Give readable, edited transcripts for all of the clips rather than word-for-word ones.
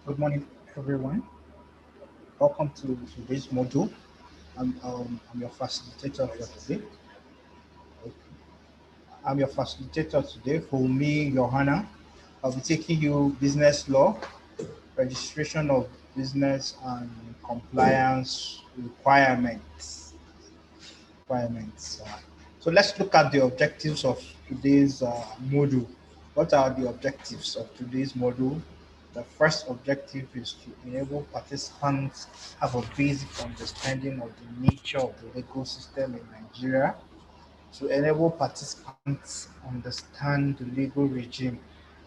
Good morning, everyone. Welcome to today's module. I'm your facilitator for today. I'm your facilitator today. For me, Johanna, I'll be taking you business law, registration of business, and compliance requirements. So let's look at the objectives of today's module. What are the objectives of today's module? The first objective is to enable participants have a basic understanding of the nature of the legal system in Nigeria, to enable participants understand the legal regime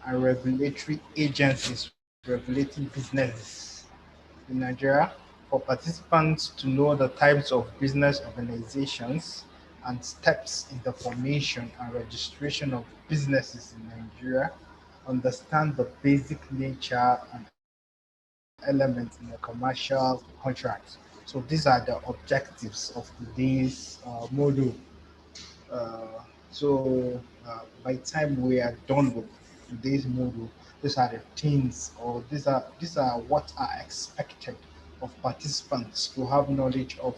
and regulatory agencies regulating businesses in Nigeria, for participants to know the types of business organizations and steps in the formation and registration of businesses in Nigeria, understand the basic nature and elements in a commercial contract. So these are the objectives of today's module. By the time we are done with today's module, these are the things, or these are what are expected of participants to have knowledge of.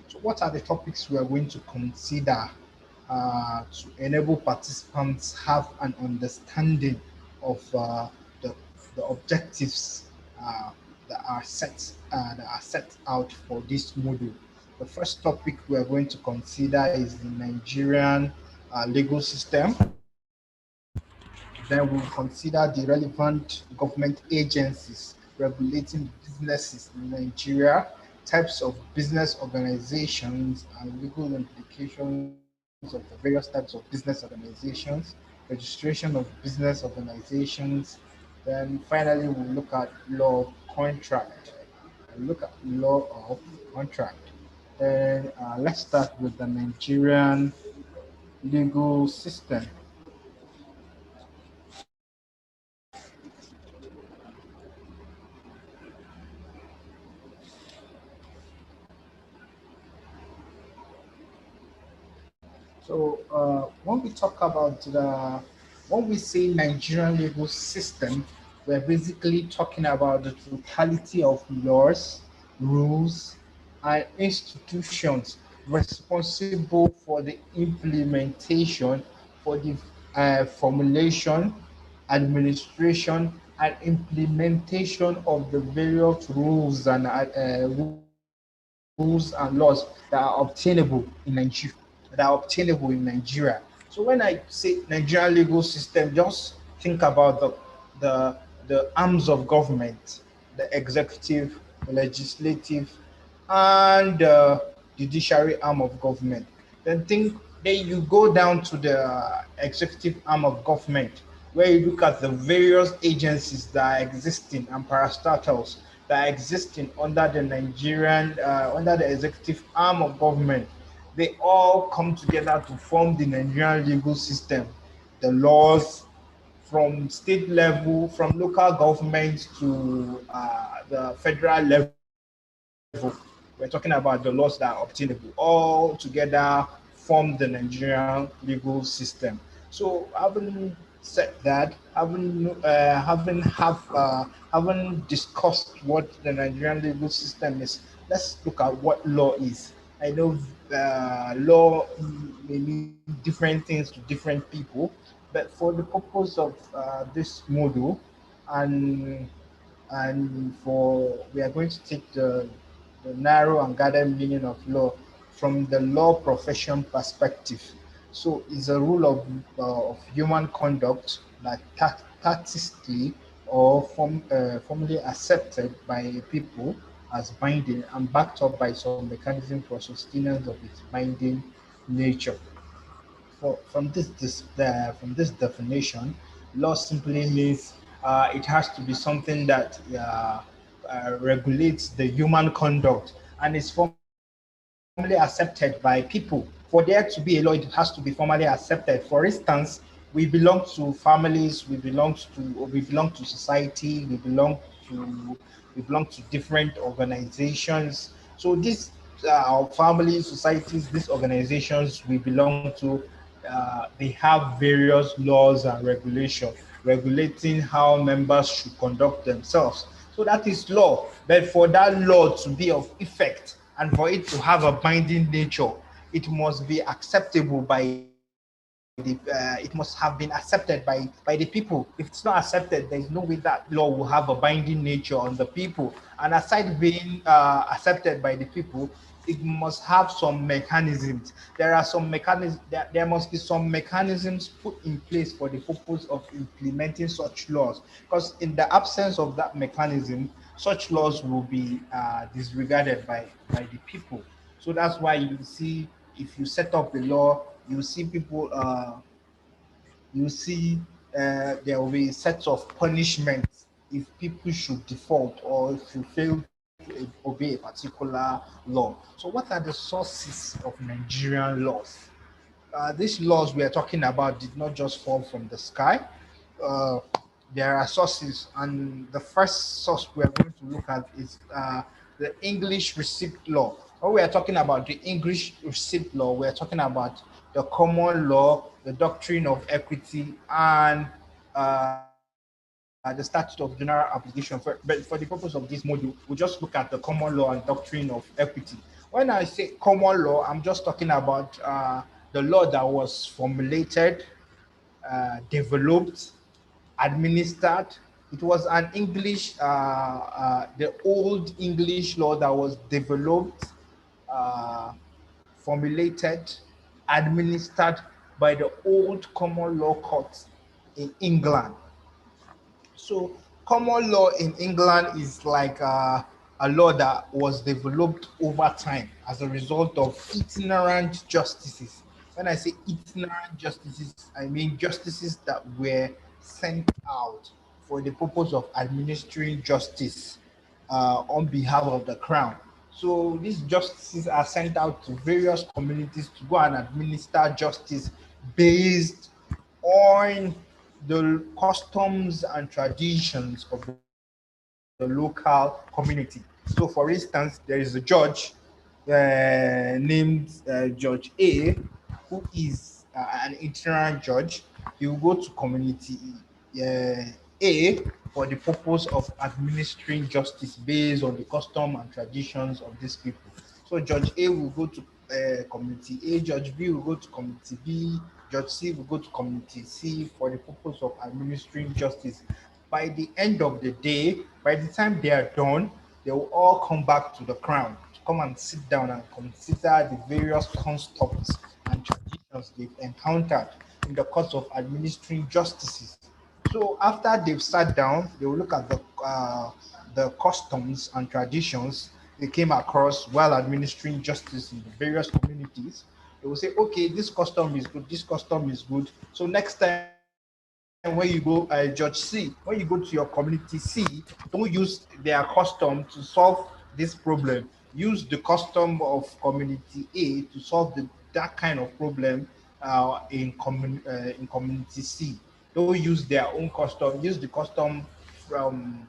So, what are the topics we are going to consider to enable participants have an understanding of the, the objectives uh, that are set out for this module? The first topic we are going to consider is the Nigerian legal system. Then we'll consider the relevant government agencies regulating businesses in Nigeria, types of business organizations, and legal implications of the various types of business organizations, registration of business organizations. Then finally, we'll look at law of contract. Look at law of contract. Then let's start with the Nigerian legal system. So when we say Nigerian legal system, we're basically talking about the totality of laws, rules, and institutions responsible for the implementation, for the formulation, administration, and implementation of the various rules and laws that are obtainable in Nigeria. So when I say Nigerian legal system, just think about the the arms of government, the executive, the legislative, and the judiciary arm of government. Then you go down to the executive arm of government, where you look at the various agencies that are existing and parastatals that are existing under under the executive arm of government. They all come together to form the Nigerian legal system. The laws from state level, from local government to the federal level. We're talking about the laws that are obtainable. All together form the Nigerian legal system. So, having said that, having discussed what the Nigerian legal system is, let's look at what law is. I know law may mean different things to different people, but for the purpose of this module, and we are going to take the narrow and guided meaning of law from the law profession perspective. So it's a rule of human conduct that tacitly or formally accepted by people as binding and backed up by some mechanism for sustenance of its binding nature. From this definition, law simply means it has to be something that regulates the human conduct and is formally accepted by people. For there to be a law, it has to be formally accepted. For instance, we belong to families, we belong to society, we belong to different organizations. So these families, societies, these organizations we belong to, they have various laws and regulations regulating how members should conduct themselves. So that is law. But for that law to be of effect and for it to have a binding nature, it must be acceptable by it must have been accepted by the people. If it's not accepted, there is no way that law will have a binding nature on the people. And aside being accepted by the people, it must have some mechanisms. There are some mechanisms. There must be some mechanisms put in place for the purpose of implementing such laws. Because in the absence of that mechanism, such laws will be disregarded by the people. So that's why you see, if you set up a law, you see people, you see there will be sets of punishments if people should default or if you fail to obey a particular law. So what are the sources of Nigerian laws? These laws we are talking about did not just fall from the sky. Uh, there are sources, and the first source we are going to look at is the English Receipt Law. When we are talking about the English Receipt Law, we are talking about the common law, the doctrine of equity, and the statute of general application. But for the purpose of this module, we'll just look at the common law and doctrine of equity. When I say common law, I'm just talking about the law that was formulated, developed, administered. It was an English, the old English law that was developed, uh, formulated, administered by the old common law courts in England. So common law in England is like a law that was developed over time as a result of itinerant justices. When I say itinerant justices, I mean justices that were sent out for the purpose of administering justice on behalf of the crown. So these justices are sent out to various communities to go and administer justice based on the customs and traditions of the local community. So, for instance, there is a judge named Judge A, who is an itinerant judge. He will go to community A for the purpose of administering justice based on the custom and traditions of these people. So Judge A will go to community A, Judge B will go to community B, Judge C will go to community C for the purpose of administering justice. By the end of the day, by the time they are done, they will all come back to the crown to come and sit down and consider the various constructs and traditions they've encountered in the course of administering justices. So after they've sat down, they will look at the customs and traditions they came across while administering justice in the various communities. They will say, okay, this custom is good, this custom is good. So next time when you go, Judge C, when you go to your community C, don't use their custom to solve this problem. Use the custom of community A to solve that kind of problem in community C. Don't use their own custom. Use the custom from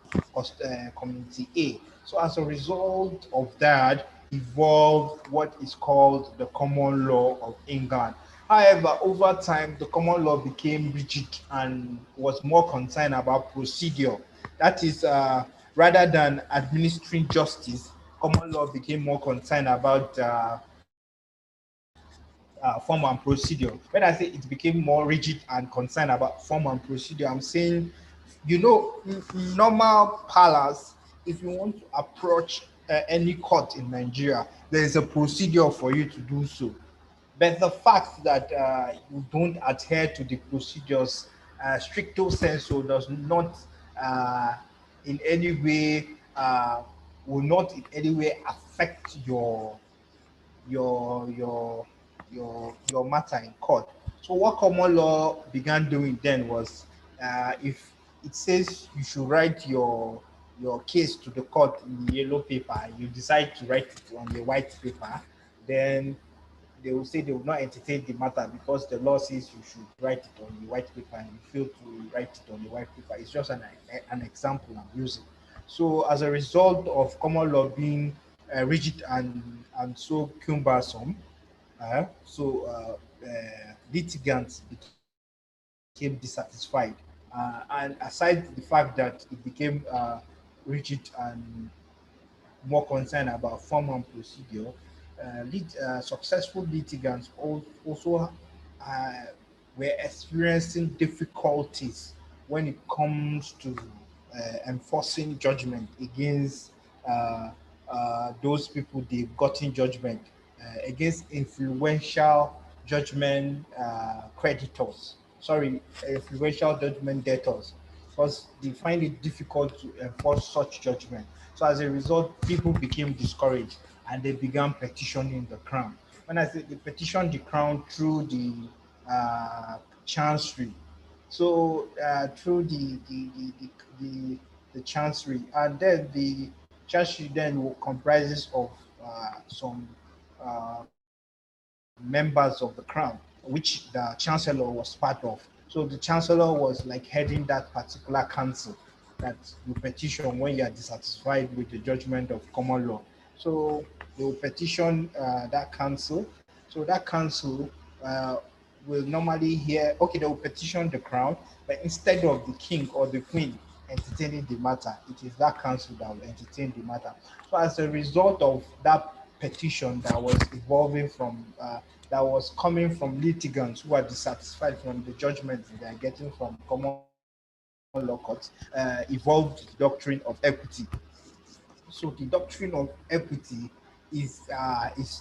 community A. So as a result of that, evolved what is called the common law of England. However, over time, the common law became rigid and was more concerned about procedure. That is, rather than administering justice, common law became more concerned about form and procedure. When I say it became more rigid and concerned about form and procedure, I'm saying, in normal palace, if you want to approach any court in Nigeria, there is a procedure for you to do so. But the fact that you don't adhere to the procedures, stricto sensu, does not uh, in any way will not in any way affect your your your matter in court. So what common law began doing then was, if it says you should write your case to the court in yellow paper, you decide to write it on the white paper, then they will say they will not entertain the matter because the law says you should write it on the white paper and you fail to write it on the white paper. It's just an example I'm using. So as a result of common law being rigid and so cumbersome, litigants became dissatisfied. And aside the fact that it became rigid and more concerned about form and procedure, successful litigants also uh, were experiencing difficulties when it comes to enforcing judgment against uh, those people they've gotten judgment against influential judgment creditors. Sorry, influential judgment debtors, because they find it difficult to enforce such judgment. So as a result, people became discouraged and they began petitioning the crown. When I say they petitioned the crown through the chancery, so through the chancery, and then the chancery then comprises of some members of the crown, which the chancellor was part of. So the chancellor was like heading that particular council that you petition when you are dissatisfied with the judgment of common law. So they will petition that council. So that council uh, will normally hear, okay, they will petition the crown, but instead of the king or the queen entertaining the matter, it is that council that will entertain the matter. So as a result of that petition that was evolving from that was coming from litigants who are dissatisfied from the judgments they are getting from common law courts, evolved the doctrine of equity. So the doctrine of equity is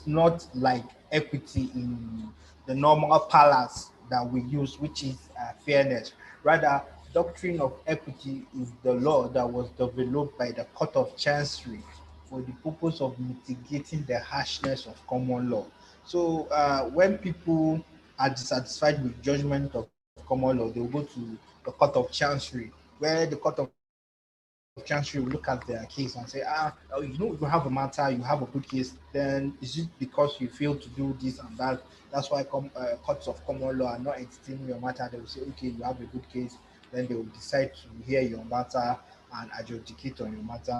not like equity in the normal palace that we use, which is fairness. Rather, doctrine of equity is the law that was developed by the Court of Chancery for the purpose of mitigating the harshness of common law. So when people are dissatisfied with judgment of common law, they will go to the Court of Chancery, where the Court of Chancery will look at their case and say, you know, you have a matter, you have a good case, then is it because you failed to do this and that? That's why courts of common law are not entertaining your matter. They will say, okay, you have a good case. Then they will decide to hear your matter and adjudicate on your matter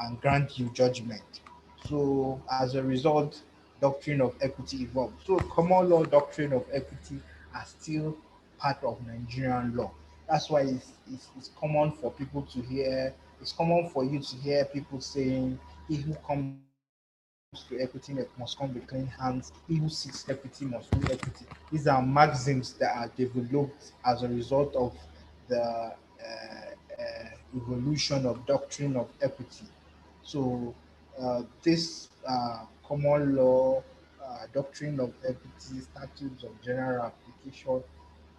and grant you judgment. So as a result, doctrine of equity evolved. So common law doctrine of equity are still part of Nigerian law. That's why it's common for people to hear, it's common for you to hear people saying, he who comes to equity must come with clean hands, he who seeks equity must win equity. These are maxims that are developed as a result of the evolution of doctrine of equity. So this common law, doctrine of equity, statutes of general application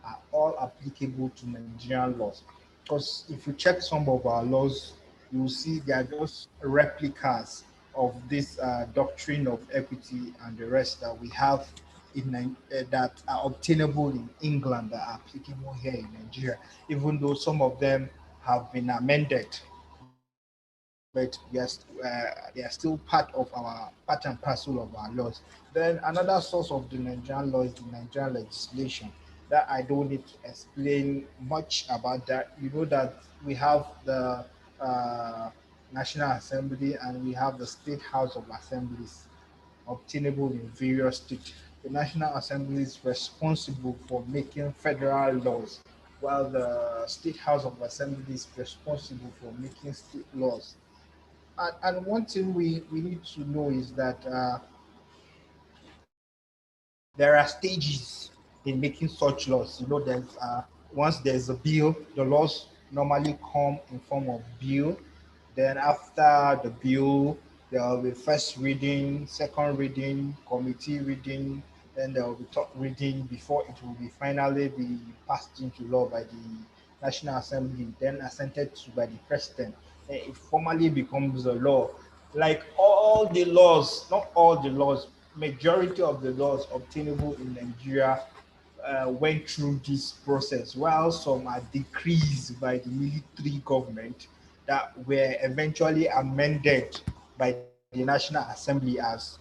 are all applicable to Nigerian laws. Because if you check some of our laws, you will see they are just replicas of this doctrine of equity and the rest that we have that are obtainable in England that are applicable here in Nigeria, even though some of them have been amended, but they are still part of and parcel of our laws. Then another source of the Nigerian law is the Nigerian legislation. That I don't need to explain much about that. You know that we have the uh, National Assembly and we have the State House of Assemblies obtainable in various states. The National Assembly is responsible for making federal laws, while the State House of Assembly is responsible for making state laws. And one thing we need to know is that there are stages in making such laws. You know, once there's a bill, the laws normally come in form of bill. Then after the bill, there will be first reading, second reading, committee reading, then there will be third reading before it will be finally be passed into law by the National Assembly, then assented to by the president. Then it formally becomes a law. Like all the laws, not all the laws, majority of the laws obtainable in Nigeria went through this process, while some are decreased by the military government that were eventually amended by the National Assembly as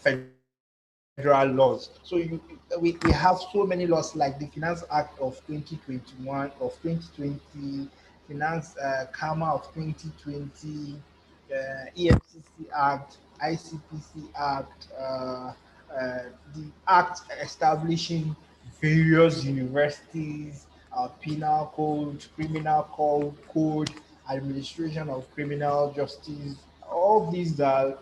federal laws. So we have so many laws like the Finance Act of 2021, of 2020, Finance Karma of 2020, EFCC Act, ICPC Act, the act establishing various universities penal code, criminal code, administration of criminal justice. All these are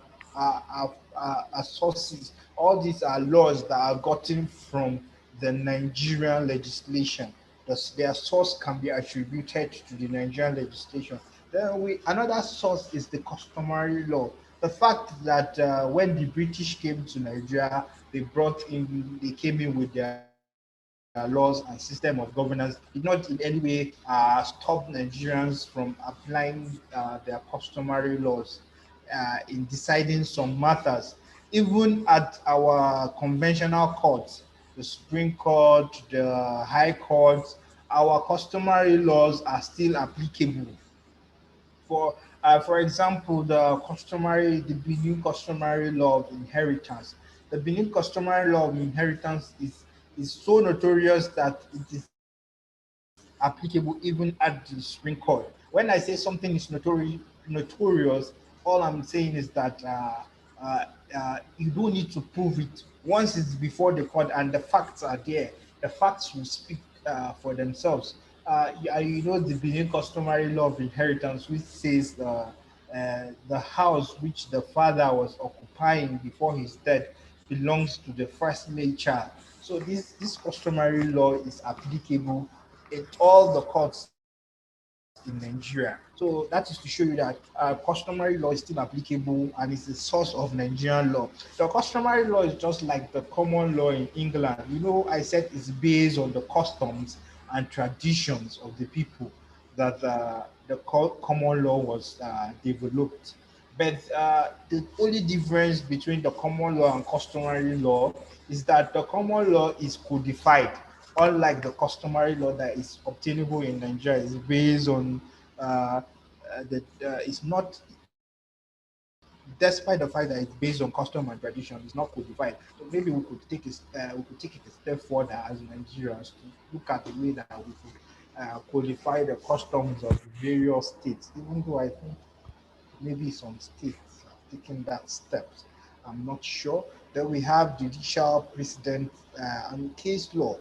sources. All these are laws that are gotten from the Nigerian legislation. Their source can be attributed to the Nigerian legislation. Then another source is the customary law. The fact that when the British came to Nigeria, they came in with their laws and system of governance. Did not in any way stop Nigerians from applying their customary laws in deciding some matters. Even at our conventional courts, the Supreme Court, the High Court, our customary laws are still applicable. For example, the Benin customary law of inheritance. The Benin customary law of inheritance is so notorious that it is applicable even at the Supreme Court. When I say something is notorious, all I'm saying is that you don't need to prove it. Once it's before the court and the facts are there, the facts will speak for themselves. You know the Benin customary law of inheritance, which says the house which the father was occupying before his death belongs to the first male child. So this customary law is applicable in all the courts in Nigeria. So that is to show you that customary law is still applicable and is the source of Nigerian law. The customary law is just like the common law in England. You know, I said it's based on the customs and traditions of the people that common law was developed. But the only difference between the common law and customary law is that the common law is codified, unlike the customary law that is obtainable in Nigeria. Is based on it's not, despite the fact that it's based on custom and tradition, it's not codified. So maybe we could take it a step further as Nigerians to look at the way that we could codify the customs of the various states. Even though I think maybe some states have taken that steps, I'm not sure. Then we have judicial precedent and case law.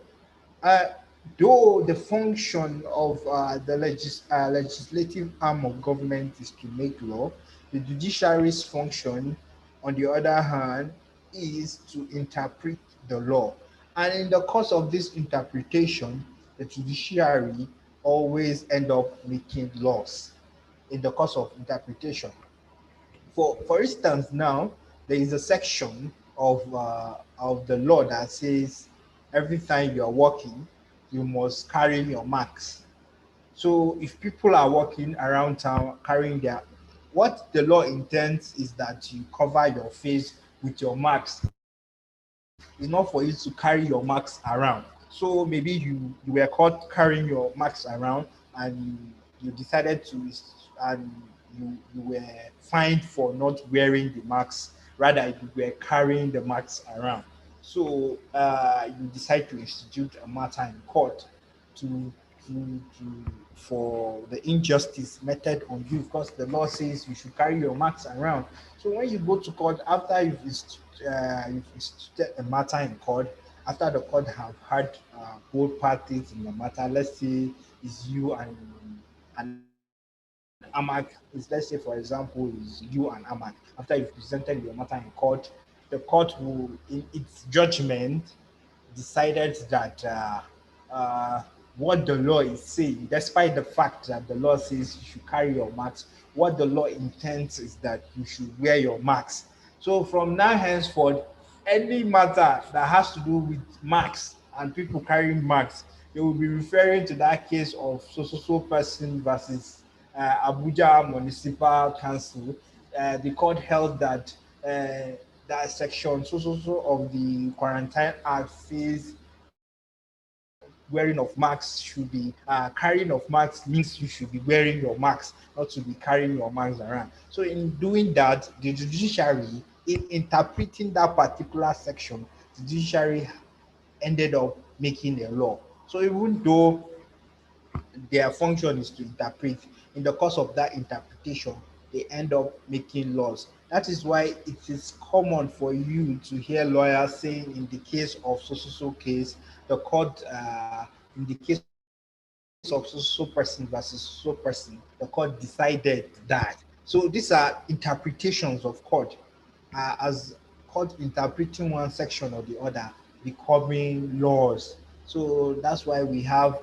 Uh, though the function of the legislative arm of government is to make law, the judiciary's function, on the other hand, is to interpret the law. And in the course of this interpretation, the judiciary always end up making laws in the course of interpretation. For instance, now there is a section of the law that says every time you are working, you must carry your marks. So if people are walking around town carrying their, what the law intends is that you cover your face with your marks. It's not for you to carry your marks around. So maybe you were caught carrying your marks around and you decided to, and you were fined for not wearing the marks. Rather, you were carrying the marks around. So you decide to institute a matter in court to for the injustice meted on you, because the law says you should carry your marks around. So when you go to court after you've instituted a matter in court, after the court have heard both parties in the matter, let's say it's you and Amak, let's say for example is you and Amak. After you've presented your matter in court, the court will, in its judgment, decided that what the law is saying, despite the fact that the law says you should carry your marks, what the law intends is that you should wear your marks. So from now henceforth, any matter that has to do with marks and people carrying marks, they will be referring to that case of so person versus Abuja Municipal Council. The court held that that section of the Quarantine Act says wearing of marks should be carrying of marks means you should be wearing your marks, not to be carrying your marks around. So in doing that, the judiciary, in interpreting that particular section, the judiciary ended up making a law. So even though their function is to interpret, in the course of that interpretation, they end up making laws. That is why it is common for you to hear lawyers saying, in the case of so case, the court, in the case of of so person versus so person, the court decided that. So these are interpretations of court, as court interpreting one section or the other becoming laws. So that's why we have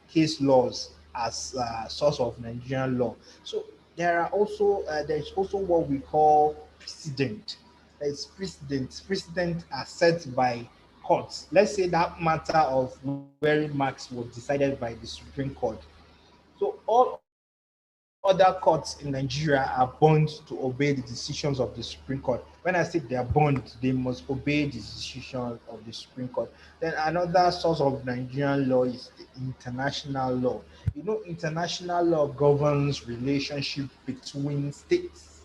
case laws as source of Nigerian law. So there's also what we call precedent. There's precedent. Precedent are set by courts. Let's say that matter of wearing marks was decided by the Supreme Court. So all other courts in Nigeria are bound to obey the decisions of the Supreme Court. When I say they are bound, they must obey the decisions of the Supreme Court. Then another source of Nigerian law is the international law. International law governs relationship between states,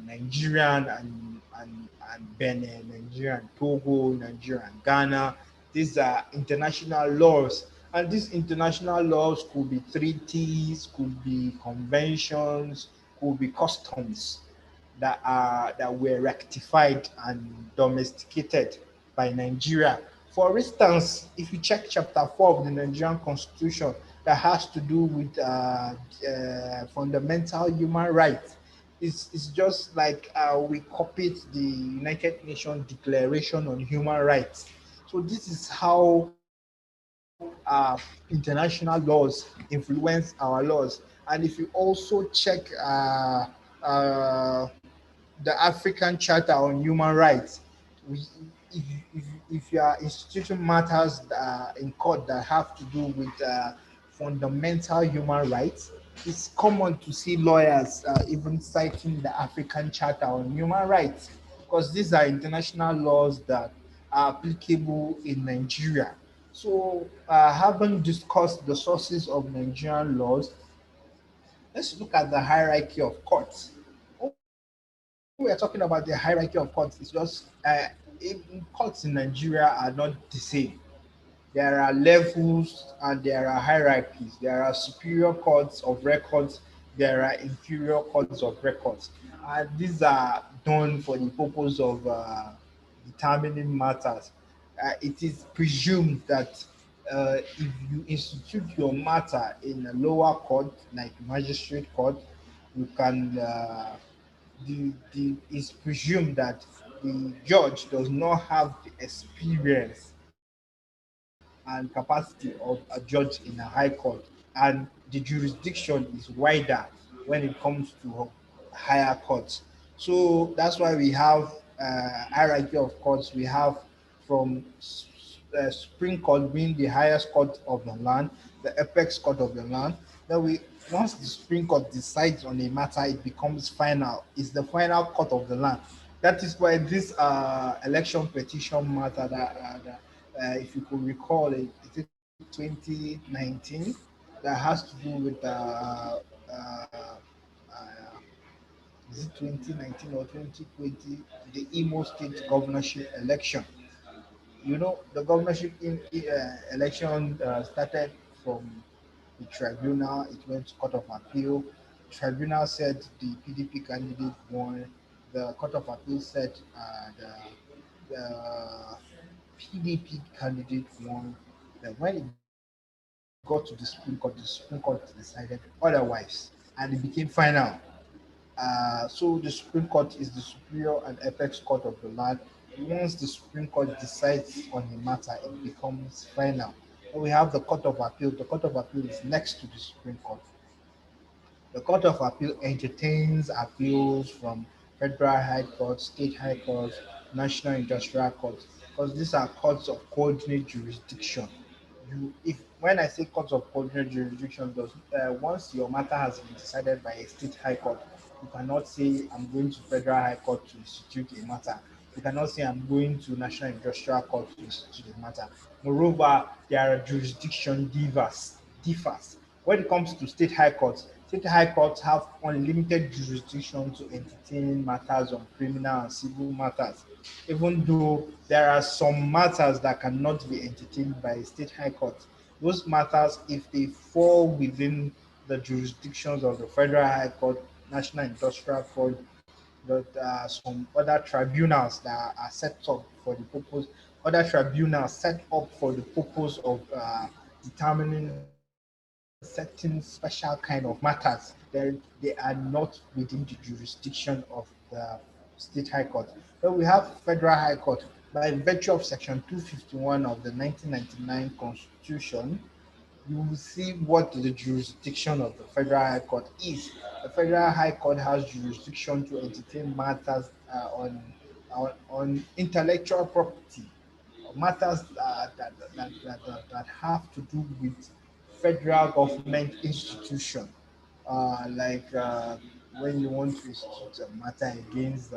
Nigerian and Benin, Nigerian Togo, Nigerian Ghana. These are international laws, and these international laws could be treaties, could be conventions, could be customs that were rectified and domesticated by Nigeria. For instance, if you check Chapter 4 of the Nigerian Constitution, that has to do with fundamental human rights, it's just like we copied the United Nations Declaration on Human Rights. So this is how international laws influence our laws. And if you also check uh, the African Charter on Human Rights, we, if you are instituting matters in court that have to do with fundamental human rights, it's common to see lawyers even citing the African Charter on Human Rights, because these are international laws that are applicable in Nigeria. So, having discussed the sources of Nigerian laws, let's look at the hierarchy of courts. When we are talking about the hierarchy of courts, it's just courts in Nigeria are not the same. There are levels and there are hierarchies. There are superior courts of records, there are inferior courts of records. And these are done for the purpose of determining matters. It is presumed that if you institute your matter in a lower court, like magistrate court, you can it's presumed that the judge does not have the experience and capacity of a judge in a high court, and the jurisdiction is wider when it comes to higher courts. So that's why we have hierarchy of courts. We have from Supreme Court being the highest court of the land, the apex court of the land. Then we once the Supreme Court decides on a matter, it becomes final. It's the final court of the land. That is why this election petition matter if you could recall it, is it 2019, that has to do with is it 2019 or 2020, the Imo State governorship election. The governorship election started from the tribunal. It went to Court of Appeal. Tribunal said the PDP candidate won. The Court of Appeal said the PDP candidate won. Then when it got to the Supreme Court decided otherwise, and it became final. So the Supreme Court is the superior and apex court of the land. Once the Supreme Court decides on a matter, it becomes final. And we have the Court of Appeal. The Court of Appeal is next to the Supreme Court. The Court of Appeal entertains appeals from federal high courts, state high courts, national industrial courts, because these are courts of coordinate jurisdiction. If when I say courts of coordinate jurisdiction, once your matter has been decided by a state high court, you cannot say I'm going to federal high court to institute a matter. You cannot say I'm going to national industrial court to institute a matter. Moreover, there are jurisdiction differs. When it comes to state high courts have unlimited jurisdiction to entertain matters on criminal and civil matters, even though there are some matters that cannot be entertained by state high courts. Those matters, if they fall within the jurisdictions of the federal high court, national industrial court, but some other tribunals that are set up for the purpose other tribunals set up for the purpose of determining certain special kind of matters. They are not within the jurisdiction of the state high court. Then we have federal high court. By virtue of section 251 of the 1999 constitution, you will see what the jurisdiction of the Federal High Court is. The Federal High Court has jurisdiction to entertain matters on intellectual property, matters that have to do with federal government institution, like when you want to institute a matter against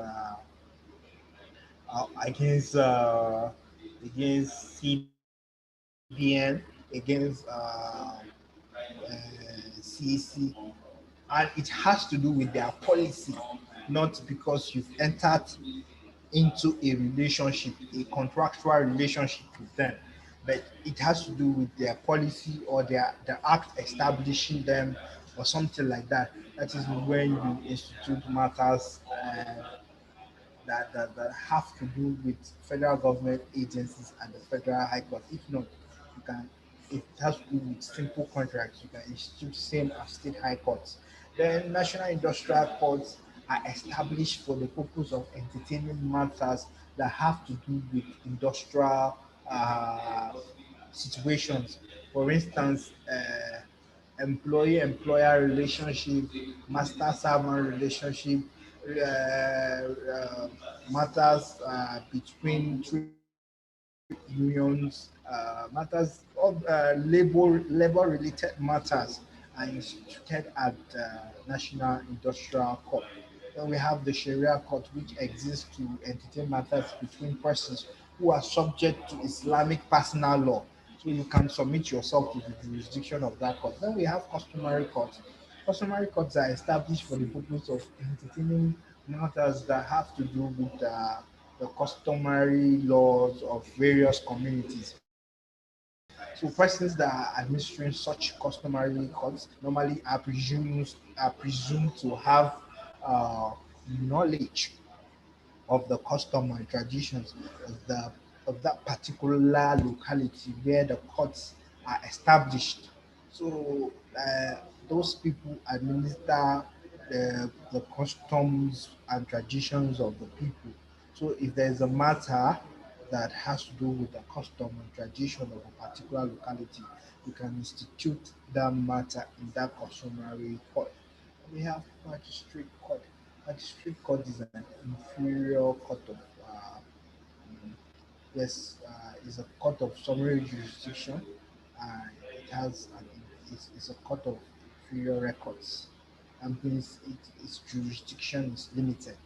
CBN, against CEC, and it has to do with their policy, not because you've entered into a relationship, a contractual relationship with them, but it has to do with their policy or the act establishing them or something like that. That is when you institute matters that have to do with federal government agencies and the federal high court. If not, you can. It has to do with simple contracts. You can institute same as state high courts. Then national industrial courts are established for the purpose of entertaining matters that have to do with industrial situations. For instance, employee-employer relationship, master-servant relationship, matters between trade unions, matters of labor-related matters are instituted at National Industrial Court. Then we have the Sharia Court, which exists to entertain matters between persons who are subject to Islamic personal law. So you can submit yourself to the jurisdiction of that court. Then we have customary courts. Customary courts are established for the purpose of entertaining matters that have to do with the customary laws of various communities. So persons that are administering such customary courts normally are presumed to have uh, knowledge of the custom and traditions of that particular locality where the courts are established. So those people administer the customs and traditions of the people. So if there is a matter that has to do with the custom and tradition of a particular locality, you can institute that matter in that customary court. We have magistrate court. Magistrate court is an inferior court of yes, is a court of summary jurisdiction. It has it's a court of inferior records, and means its jurisdiction is limited.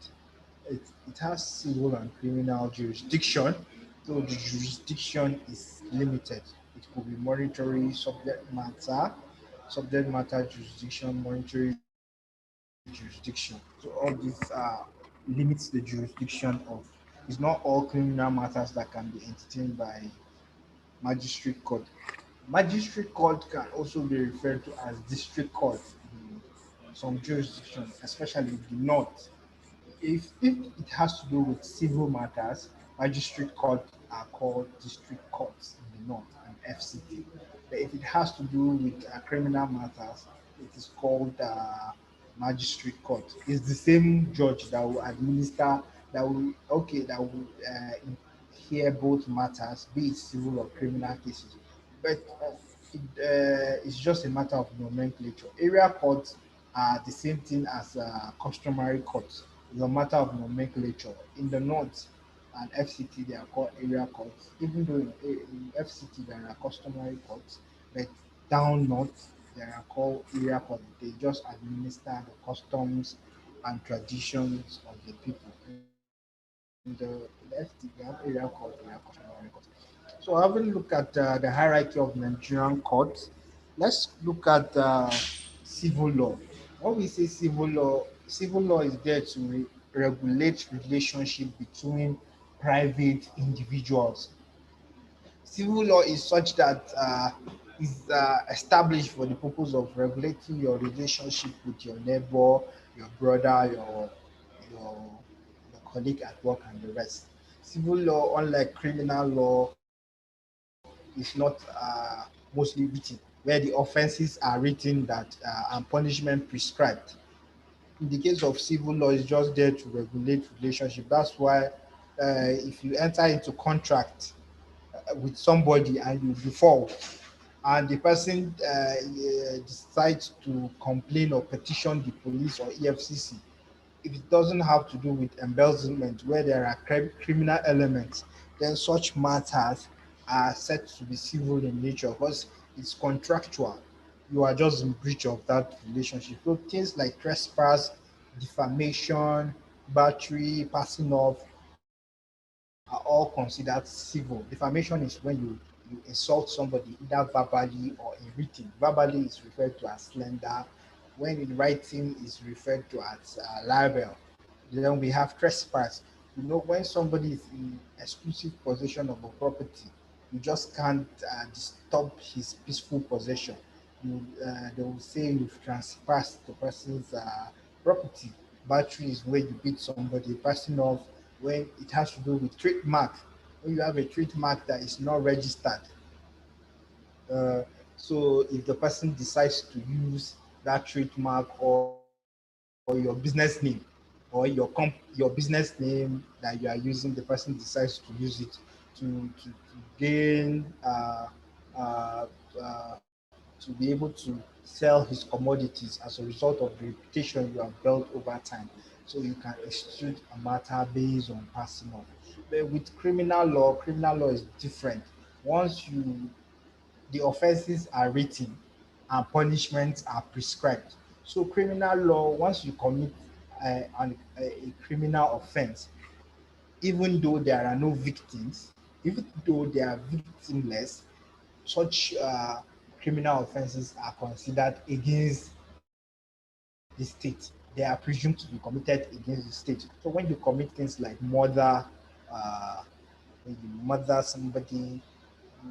It has civil and criminal jurisdiction, though the jurisdiction is limited. It could be subject matter jurisdiction, monetary jurisdiction. So all these limits the jurisdiction of. It's not all criminal matters that can be entertained by magistrate court. Magistrate court can also be referred to as district court in some jurisdictions, especially in the north. If it has to do with civil matters, magistrate courts are called district courts in the north and FCT. But if it has to do with criminal matters, it is called magistrate court. It's the same judge that will administer, that will hear both matters, be it civil or criminal cases. But it's just a matter of nomenclature. Area courts are the same thing as customary courts. It's a matter of nomenclature. In the north and FCT, they are called area courts, even though in FCT there are customary courts, but down north they are called area courts. They just administer the customs and traditions of the people. In the FCT, we have area courts, we have customary courts. So having looked at the hierarchy of Nigerian courts, let's look at civil law. When we say civil law is there to regulate relationship between private individuals. Civil law is such that is established for the purpose of regulating your relationship with your neighbor, your brother, your colleague at work, and the rest. Civil law, unlike criminal law, is not mostly written, where the offenses are written that and punishment prescribed. In the case of civil law, it's just there to regulate relationship. That's why if you enter into contract with somebody and you default, and the person decides to complain or petition the police or EFCC, if it doesn't have to do with embezzlement where there are criminal elements, then such matters are said to be civil in nature because it's contractual. You are just in breach of that relationship. So things like trespass, defamation, battery, passing off are all considered civil. Defamation is when you insult somebody either verbally or in written. Verbally is referred to as slander, when in writing is referred to as libel. Then we have trespass. When somebody is in exclusive possession of a property, you just can't disturb his peaceful possession. They will say you've trespassed the person's property. Battery is where you beat somebody. Passing off, when it has to do with trademark. When you have a trademark that is not registered, uh, so if the person decides to use that trademark or your business name, or your business name that you are using, the person decides to use it to gain to be able to sell his commodities as a result of the reputation you have built over time. So you can institute a matter based on passing on. But with criminal law is different. Once the offenses are written and punishments are prescribed. So criminal law, once you commit a criminal offense, even though there are no victims, even though they are victimless, such criminal offenses are considered against the state. They are presumed to be committed against the state. So when you commit things like uh, when you murder somebody,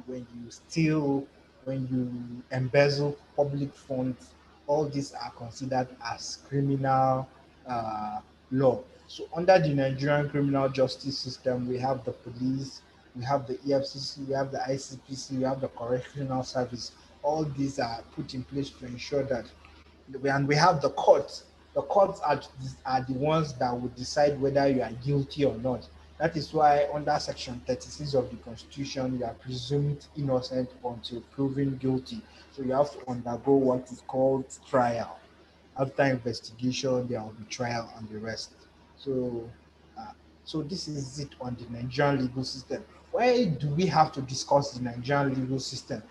when you steal, when you embezzle public funds, all these are considered as criminal uh, law. So under the Nigerian criminal justice system, we have the police, we have the EFCC, we have the ICPC, we have the correctional service. All these are put in place to ensure that, and we have the courts. The courts are the ones that will decide whether you are guilty or not. That is why under Section 36 of the Constitution, you are presumed innocent until proven guilty. So you have to undergo what is called trial. After investigation, there will be trial and the rest. So, uh, so this is it on the Nigerian legal system. Why do we have to discuss the Nigerian legal system?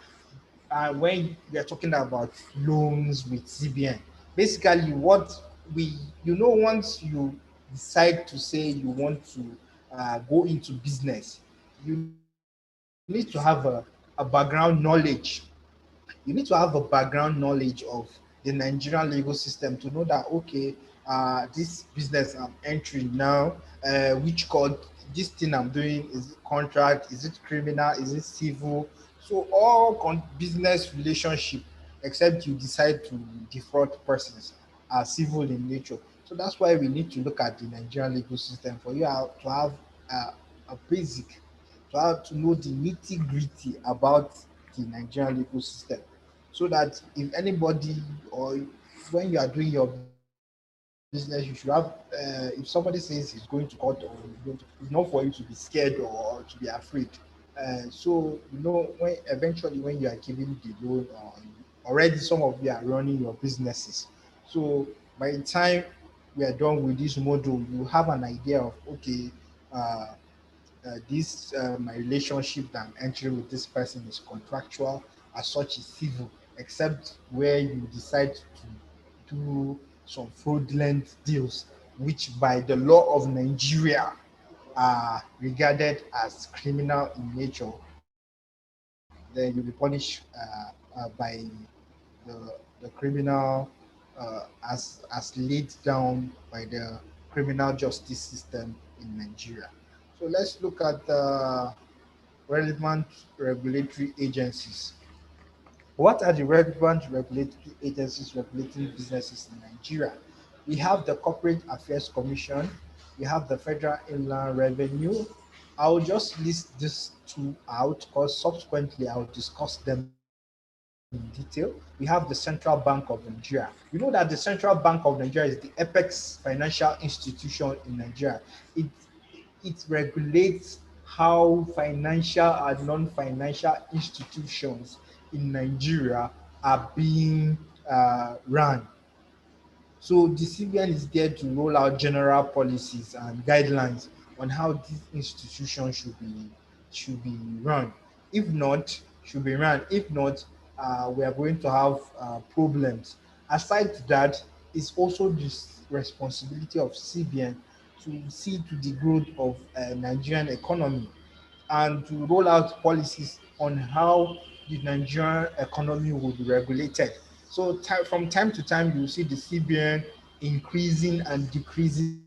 When we are talking about loans with CBN, basically what we, once you decide to say you want to go into business, you need to have a background knowledge. You need to have a background knowledge of the Nigerian legal system to know that, okay, this business I'm entering now, which called this thing I'm doing, is it contract, is it criminal, is it civil? So all business relationship, except you decide to defraud persons, are civil in nature. So that's why we need to look at the Nigerian legal system for you to have a basic, to have to know the nitty gritty about the Nigerian legal system, so that if anybody, or when you are doing your business, you should have, if somebody says he's going to court or he's going to, it's not for you to be scared or to be afraid. When eventually when you are giving the loan, or already some of you are running your businesses, so by the time we are done with this module, you have an idea of, okay, uh, this my relationship that I'm entering with this person is contractual, as such is civil, except where you decide to do some fraudulent deals, which by the law of Nigeria are regarded as criminal in nature. Then you'll be punished by the criminal, as laid down by the criminal justice system in Nigeria. So let's look at the relevant regulatory agencies. What are the relevant regulatory agencies regulating businesses in Nigeria? We have the Corporate Affairs Commission, we have the Federal Inland Revenue, I'll just list these two out because subsequently I'll discuss them in detail. We have the Central Bank of Nigeria. You know that the Central Bank of Nigeria is the apex financial institution in Nigeria. It it regulates how financial and non-financial institutions in Nigeria are being run. So the CBN is there to roll out general policies and guidelines on how these institutions should be run. If not, should be run. If not, we are going to have problems. Aside to that, it's also the responsibility of CBN to see to the growth of Nigerian economy and to roll out policies on how the Nigerian economy will be regulated. So from time to time, you see the CBN increasing and decreasing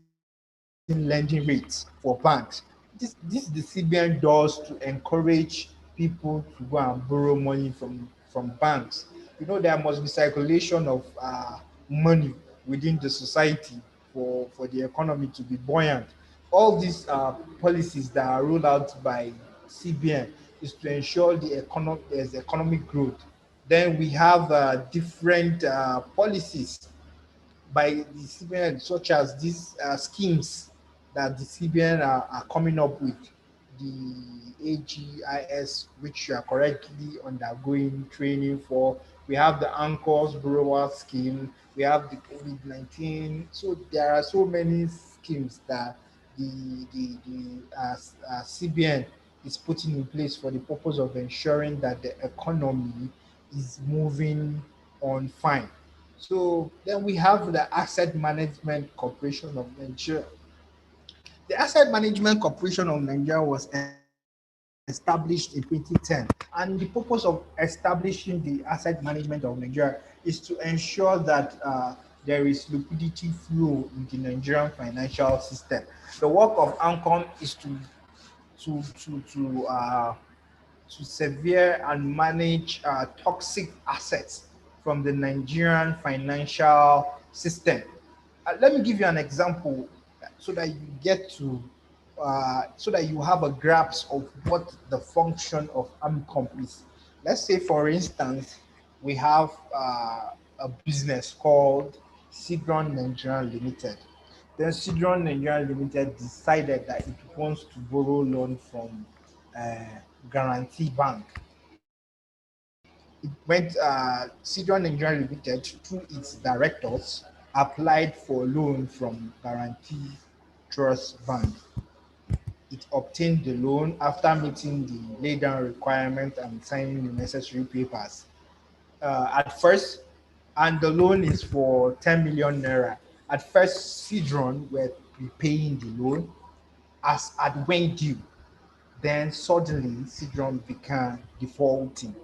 lending rates for banks. This the CBN does to encourage people to go and borrow money from banks. You know there must be circulation of money within the society for the economy to be buoyant. All these policies that are rolled out by CBN is to ensure there's economic growth. Then we have different policies by the CBN, such as these schemes that the CBN are coming up with, the AGIS, which you are currently undergoing training for. We have the Anchors Borrower Scheme. We have the COVID-19. So there are so many schemes that the CBN is putting in place for the purpose of ensuring that the economy is moving on fine. So then we have the Asset Management Corporation of Nigeria. The Asset Management Corporation of Nigeria was established in 2010. And the purpose of establishing the Asset Management of Nigeria is to ensure that there is liquidity flow in the Nigerian financial system. The work of ANCON is to severe and manage toxic assets from the Nigerian financial system. Let me give you an example so that you get to so that you have a grasp of what the function of AMCOM is. Let's say, for instance, we have a business called Sidron Nigeria Limited. Then Sidron Nigeria Limited decided that it wants to borrow loan from uh, Guarantee Bank. Sidron Nigeria Limited, through its directors, applied for a loan from Guarantee Trust Bank. It obtained the loan after meeting the laid down requirement and signing the necessary papers. At first, and the loan is for 10 million naira. At first, Sidron were repaying the loan as at when due. Then suddenly, Sidron began defaulting.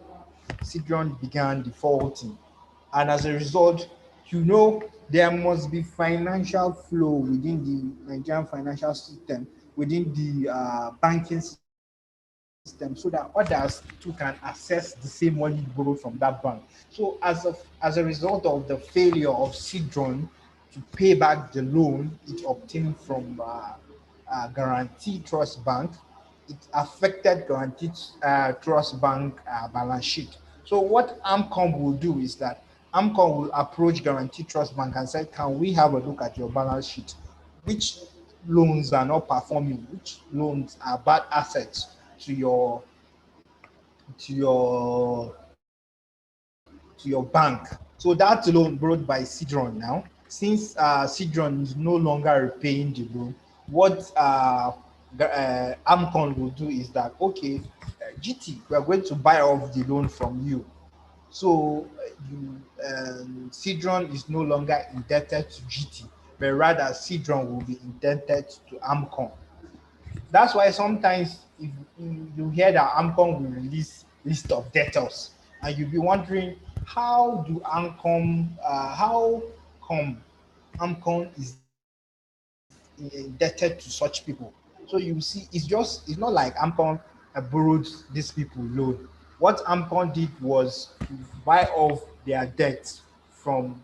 And as a result, there must be financial flow within the Nigerian financial system, within the banking system, so that others too can access the same money borrowed from that bank. So as a result of the failure of Sidron to pay back the loan it obtained from Guarantee Trust Bank, it affected Guaranteed Trust Bank balance sheet. So what AMCOM will do is that AMCOM will approach Guaranteed Trust Bank and say, can we have a look at your balance sheet? Which loans are not performing? Which loans are bad assets to your to your bank? So that loan borrowed by Sidron now, since Sidron is no longer repaying the loan, what AMCON will do is that, okay, GT, we are going to buy off the loan from you. So Sidron is no longer indebted to GT, but rather Sidron will be indebted to AMCON. That's why sometimes if you hear that AMCOM will release list of debtors, and you'll be wondering how come AMCOM is indebted to such people. So you see, it's not like AMCOM borrowed these people loan. What AMCOM did was to buy off their debts from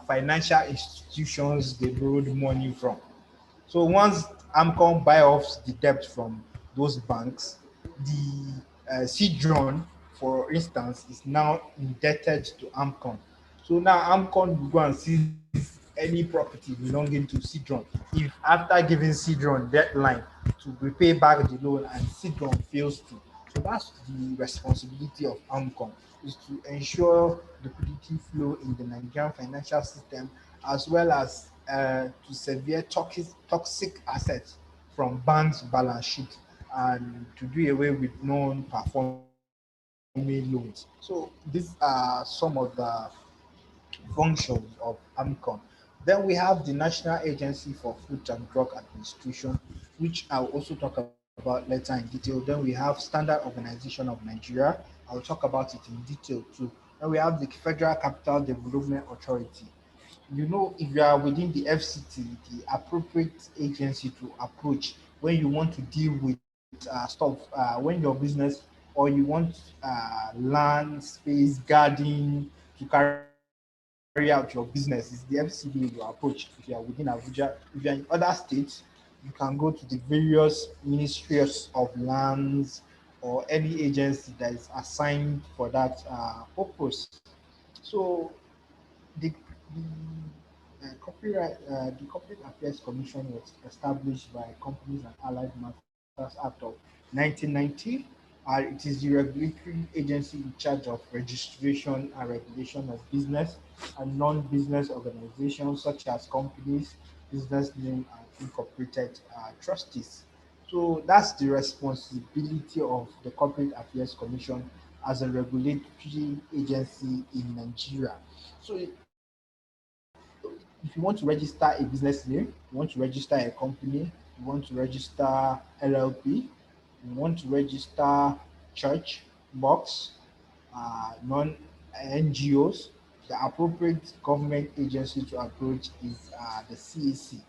financial institutions they borrowed money from. So once AMCOM buy off the debt from those banks. The Cedron, for instance, is now indebted to AMCON. So now AMCON will go and seize any property belonging to Cedron. If after giving Cedron deadline to repay back the loan and Cedron fails to, so that's the responsibility of AMCON, is to ensure liquidity flow in the Nigerian financial system, as well as to severe toxic assets from banks' balance sheet, and to do away with non-performing loans. So these are some of the functions of AMCON. Then we have the National Agency for Food and Drug Administration, which I'll also talk about later in detail. Then we have Standard Organization of Nigeria. I'll talk about it in detail too. Then we have the Federal Capital Development Authority. If you are within the FCT, the appropriate agency to approach when you want to deal with stuff, when your business, or you want land, space, garden to carry out your business, is the FCD you approach. If you are within Abuja, if you are in other states, you can go to the various ministries of lands or any agency that is assigned for that purpose. So the the Corporate Affairs Commission was established by Companies and Allied Matters Act of 1990. It is the regulatory agency in charge of registration and regulation of business and non-business organizations such as companies, business name, and incorporated trustees. So that's the responsibility of the Corporate Affairs Commission as a regulatory agency in Nigeria. So if you want to register a business name, you want to register a company, you want to register LLP, you want to register church, box, non NGOs, the appropriate government agency to approach is the CAC.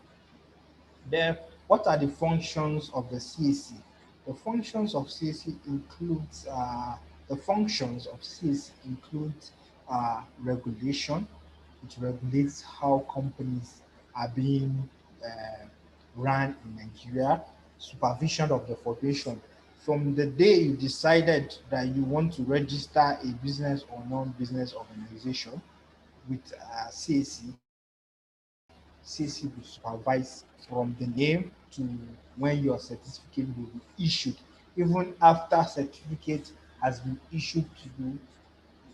Then, what are the functions of the CAC? The functions of CAC includes the functions of CAC include regulation. It regulates how companies are being uh, run in Nigeria. Supervision of the formation. From the day you decided that you want to register a business or non-business organization with CAC, CAC will supervise from the name to when your certificate will be issued. Even after certificate has been issued to you,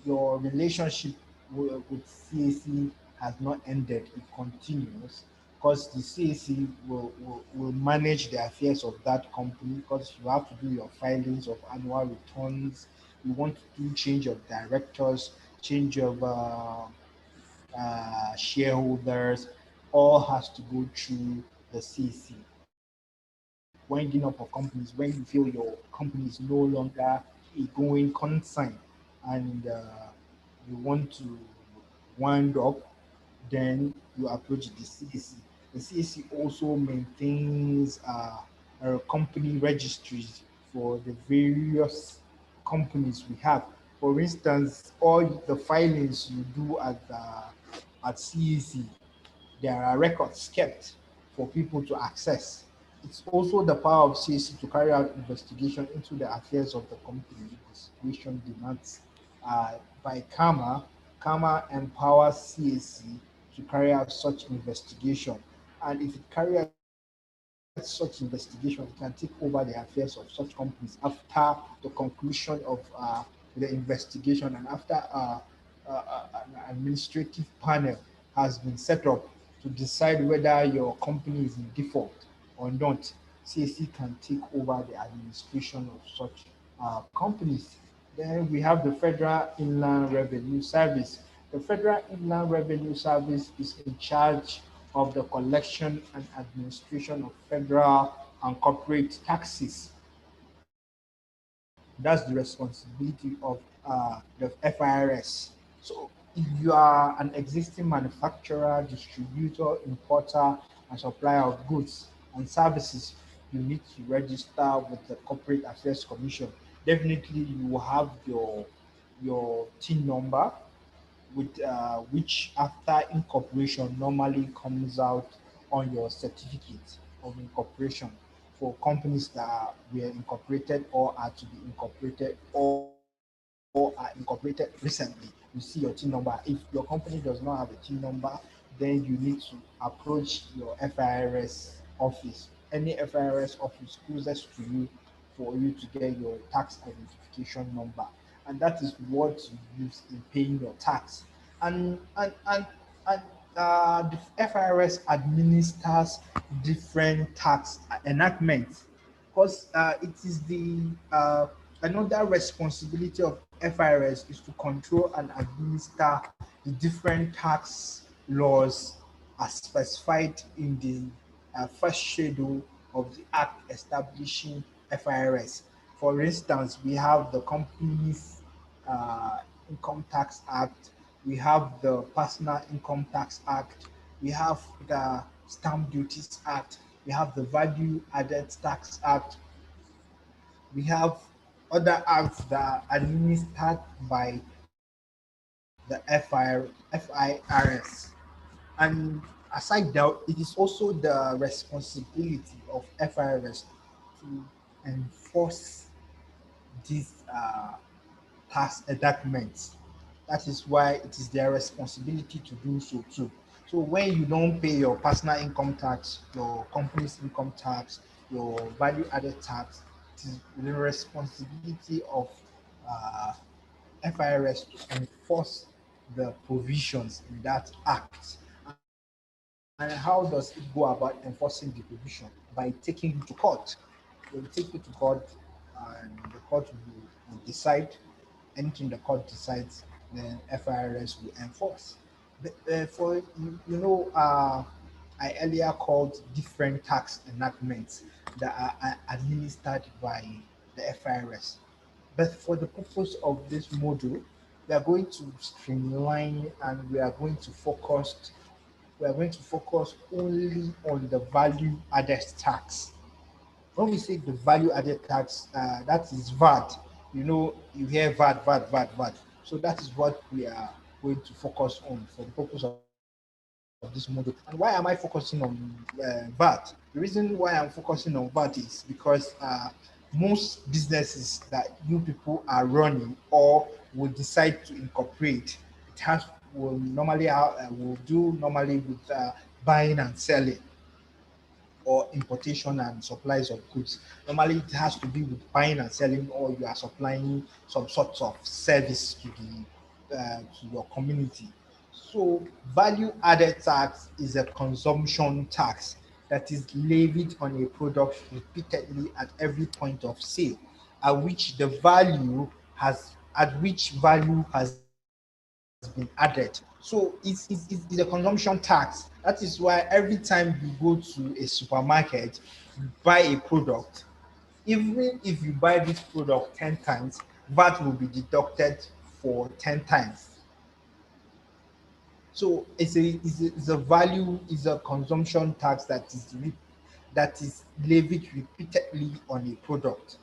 your relationship with CAC has not ended, it continues, because the CAC will manage the affairs of that company, because you have to do your filings of annual returns, you want to do change of directors, change of shareholders, all has to go through the CAC. Winding up of companies, when you feel your company is no longer a going concern and you want to wind up, then you approach the CAC. The CAC also maintains company registries for the various companies we have. For instance, all the filings you do at CAC, there are records kept for people to access. It's also the power of CAC to carry out investigation into the affairs of the company the situation demands. By Karma empowers CAC to carry out such investigation. And if it carries out such investigation, it can take over the affairs of such companies after the conclusion of the investigation and after an administrative panel has been set up to decide whether your company is in default or not. CAC can take over the administration of such companies. Then we have the Federal Inland Revenue Service. The Federal Inland Revenue Service is in charge of the collection and administration of federal and corporate taxes. That's the responsibility of the FIRS. So if you are an existing manufacturer, distributor, importer, and supplier of goods and services, you need to register with the Corporate Affairs Commission. Definitely, you will have your TIN number, with which after incorporation normally comes out on your certificate of incorporation. for companies that were incorporated or are to be incorporated or are incorporated recently. You see your TIN number. If your company does not have a TIN number, then you need to approach your FIRS office, any FIRS office closest to you, for you to get your tax identification number, and that is what you use in paying your tax. And the FIRS administers different tax enactments, because it is the another responsibility of FIRS is to control and administer the different tax laws as specified in the first schedule of the act establishing FIRS. For instance, we have the Companies Income Tax Act, we have the Personal Income Tax Act, we have the Stamp Duties Act, we have the Value Added Tax Act, we have other acts that are administered by the FIRS. And aside that, it is also the responsibility of FIRS to enforce these tax enactments. That is why it is their responsibility to do so too. So when you don't pay your personal income tax, your company's income tax, your value added tax, it is the responsibility of uh, FIRS to enforce the provisions in that act. And how does it go about enforcing the provision? By taking you to court. They will take you to court, and the court will decide. Anything the court decides, then FIRS will enforce. For I earlier called different tax enactments that are administered by the FIRS. But for the purpose of this module, we are going to streamline, and we are going to focus only on the value added tax. When we say the value added tax, that is VAT. You hear VAT, VAT, VAT, VAT. So that is what we are going to focus on for the purpose of this module. And why am I focusing on VAT? The reason why I'm focusing on VAT is because most businesses that you people are running or will decide to incorporate, it has will do normally with buying and selling, or importation and supplies of goods. Normally, it has to be with buying and selling, or you are supplying some sort of service to your community. So, value added tax is a consumption tax that is levied on a product repeatedly at every point of sale, at which value has been added. So it's a consumption tax. That is why every time you go to a supermarket, you buy a product, even if you buy this product 10 times, VAT will be deducted for 10 times. So it's a consumption tax that is levied repeatedly on a product.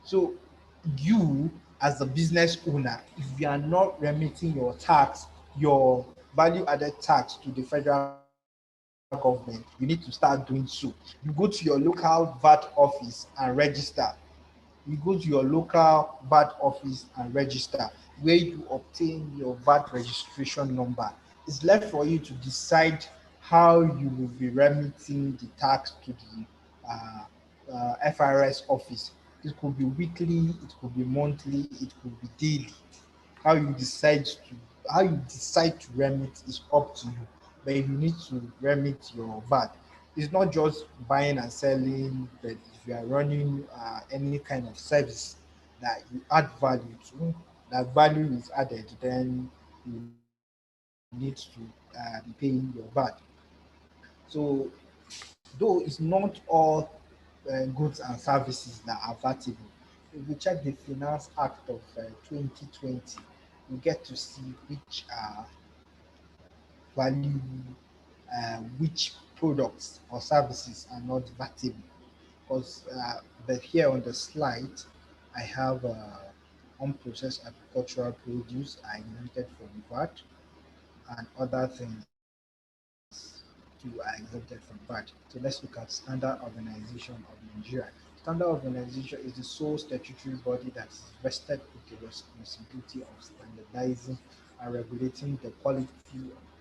So you, as a business owner, if you are not remitting your value added tax to the federal government, you need to start doing so. You go to your local VAT office and register. Where you obtain your VAT registration number. It's left for you to decide how you will be remitting the tax to the FRS office. It could be weekly, it could be monthly, it could be daily. How you decide to how you decide to remit is up to you, but you need to remit your VAT. It's not just buying and selling, but if you are running any kind of service that you add value to, that value is added, then you need to be paying your VAT. So, though it's not all goods and services that are vatable. If we check the Finance Act of 2020, we get to see value, which products or services are not vatable. Because, but here on the slide, I have unprocessed agricultural produce are exempted from VAT and other things to be exempted from VAT. who are exempted from VAT. So let's look at Standard Organization of Nigeria. Standard Organization is the sole statutory body that is vested with the responsibility of standardizing and regulating the quality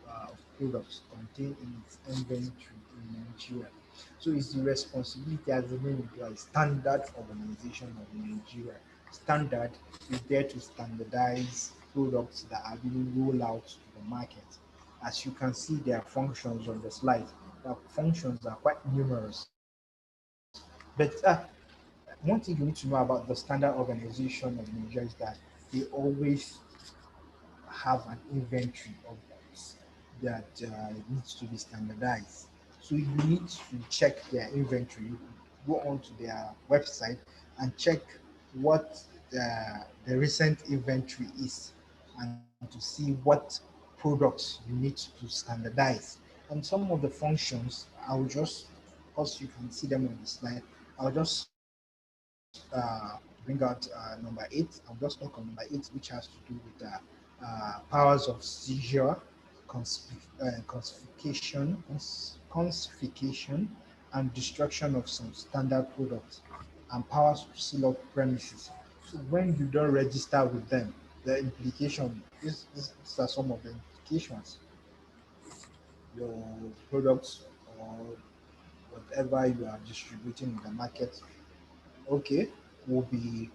of products contained in its inventory in Nigeria. So it's the responsibility, as the name implies, Standard Organization of Nigeria. Standard is there to standardize products that are being rolled out to the market. As you can see, there are functions on the slide. The functions are quite numerous. But one thing you need to know about the Standard Organization of Nigeria is that they always have an inventory of goods that needs to be standardized. So you need to check their inventory. You go onto their website and check what the recent inventory is, and to see what products you need to standardize. And some of the functions, I will just, because you can see them on the slide, I'll just bring out number 8. I'll just talk on number 8, which has to do with powers of seizure, confiscation, and destruction of some standard products, and powers to seal up premises. So when you don't register with them, the implication, these are some of the implications. Your products or whatever you are distributing in the market, okay, will be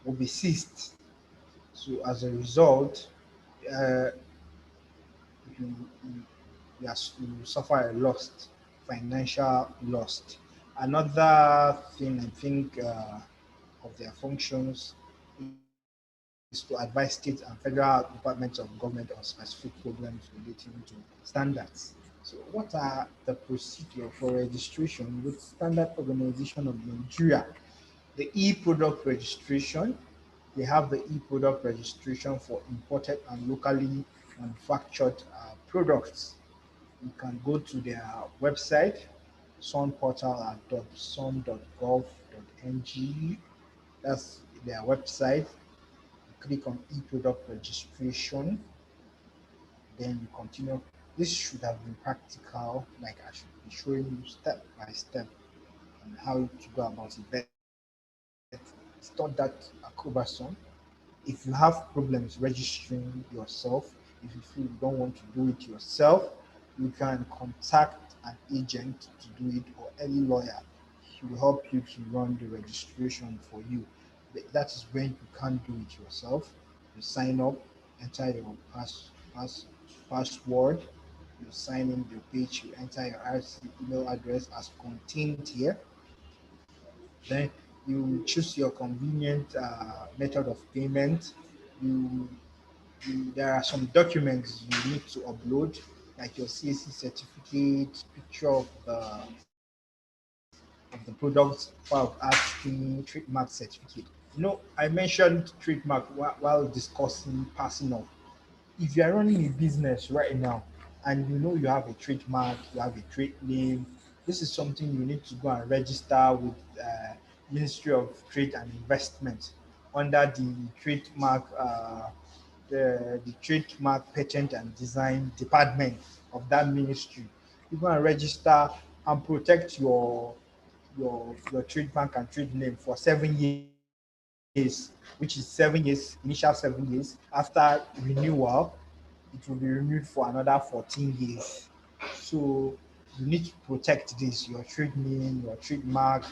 will be seized. So as a result, uh, you, you, you suffer a loss, financial loss. Another thing I think of their functions is to advise state and federal departments of government on specific problems relating to standards. So what are the procedure for registration with Standard Organization of Nigeria? The e-product registration. They have the e-product registration for imported and locally manufactured products. You can go to their website, sunportal.sun.gov.ng. That's their website. You click on e-product registration, then you continue. This should have been practical, like I should be showing you step by step on how to go about it. But it's not that cumbersome. If you have problems registering yourself, if you feel you don't want to do it yourself, you can contact an agent to do it or any lawyer. He will help you to run the registration for you. That is when you can't do it yourself. You sign up, enter your password, you sign in the page, you enter your RC email address as contained here. Then you choose your convenient method of payment. You, there are some documents you need to upload, like your CAC certificate, picture of the product, file of asking, trademark certificate. I mentioned trademark while discussing passing off. If you are running a business right now and you know you have a trademark, you have a trade name, this is something you need to go and register with Ministry of Trade and Investment under the trademark patent and design department of that ministry. You go and register and protect your trademark and trade name for 7 years, which is 7 years, initial 7 years. After renewal, it will be renewed for another 14 years. So you need to protect this, your trade name, your trademark.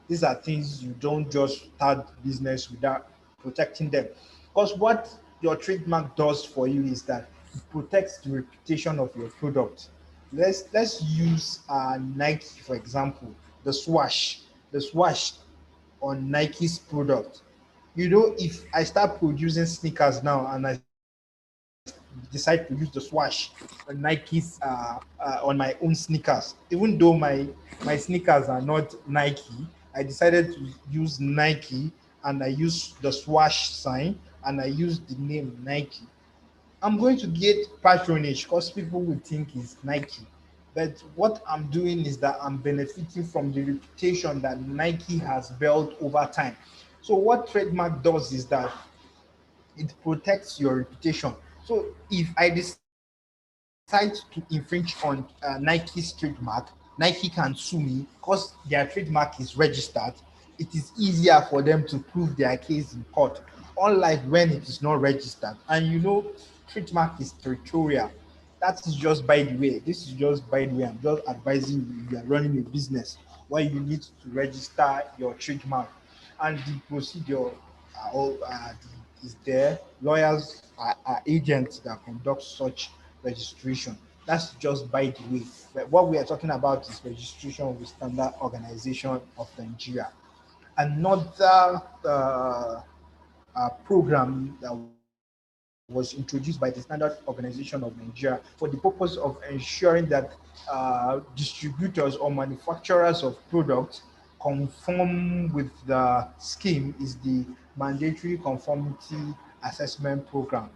These are things you don't just start business without protecting them. Because what your trademark does for you is that it protects the reputation of your product. Let's use Nike for example, the swash on Nike's product. If I start producing sneakers now and I decide to use the swash on Nike's on my own sneakers, even though my sneakers are not Nike, I decided to use Nike and I use the swash sign and I use the name Nike. I'm going to get patronage because people will think it's Nike. But what I'm doing is that I'm benefiting from the reputation that Nike has built over time. So what trademark does is that it protects your reputation. So if I decide to to infringe on Nike's trademark, Nike can sue me because their trademark is registered. It is easier for them to prove their case in court, unlike when it is not registered. And trademark is territorial. That is just by the way. This is just by the way. I'm just advising you. You are running a business where you need to register your trademark, and the procedure is there. Lawyers are agents that conduct such registration. That's just by the way. But what we are talking about is registration with Standard Organization of Nigeria. Another program that was introduced by the Standard Organization of Nigeria for the purpose of ensuring that distributors or manufacturers of products conform with the scheme is the Mandatory Conformity Assessment Program.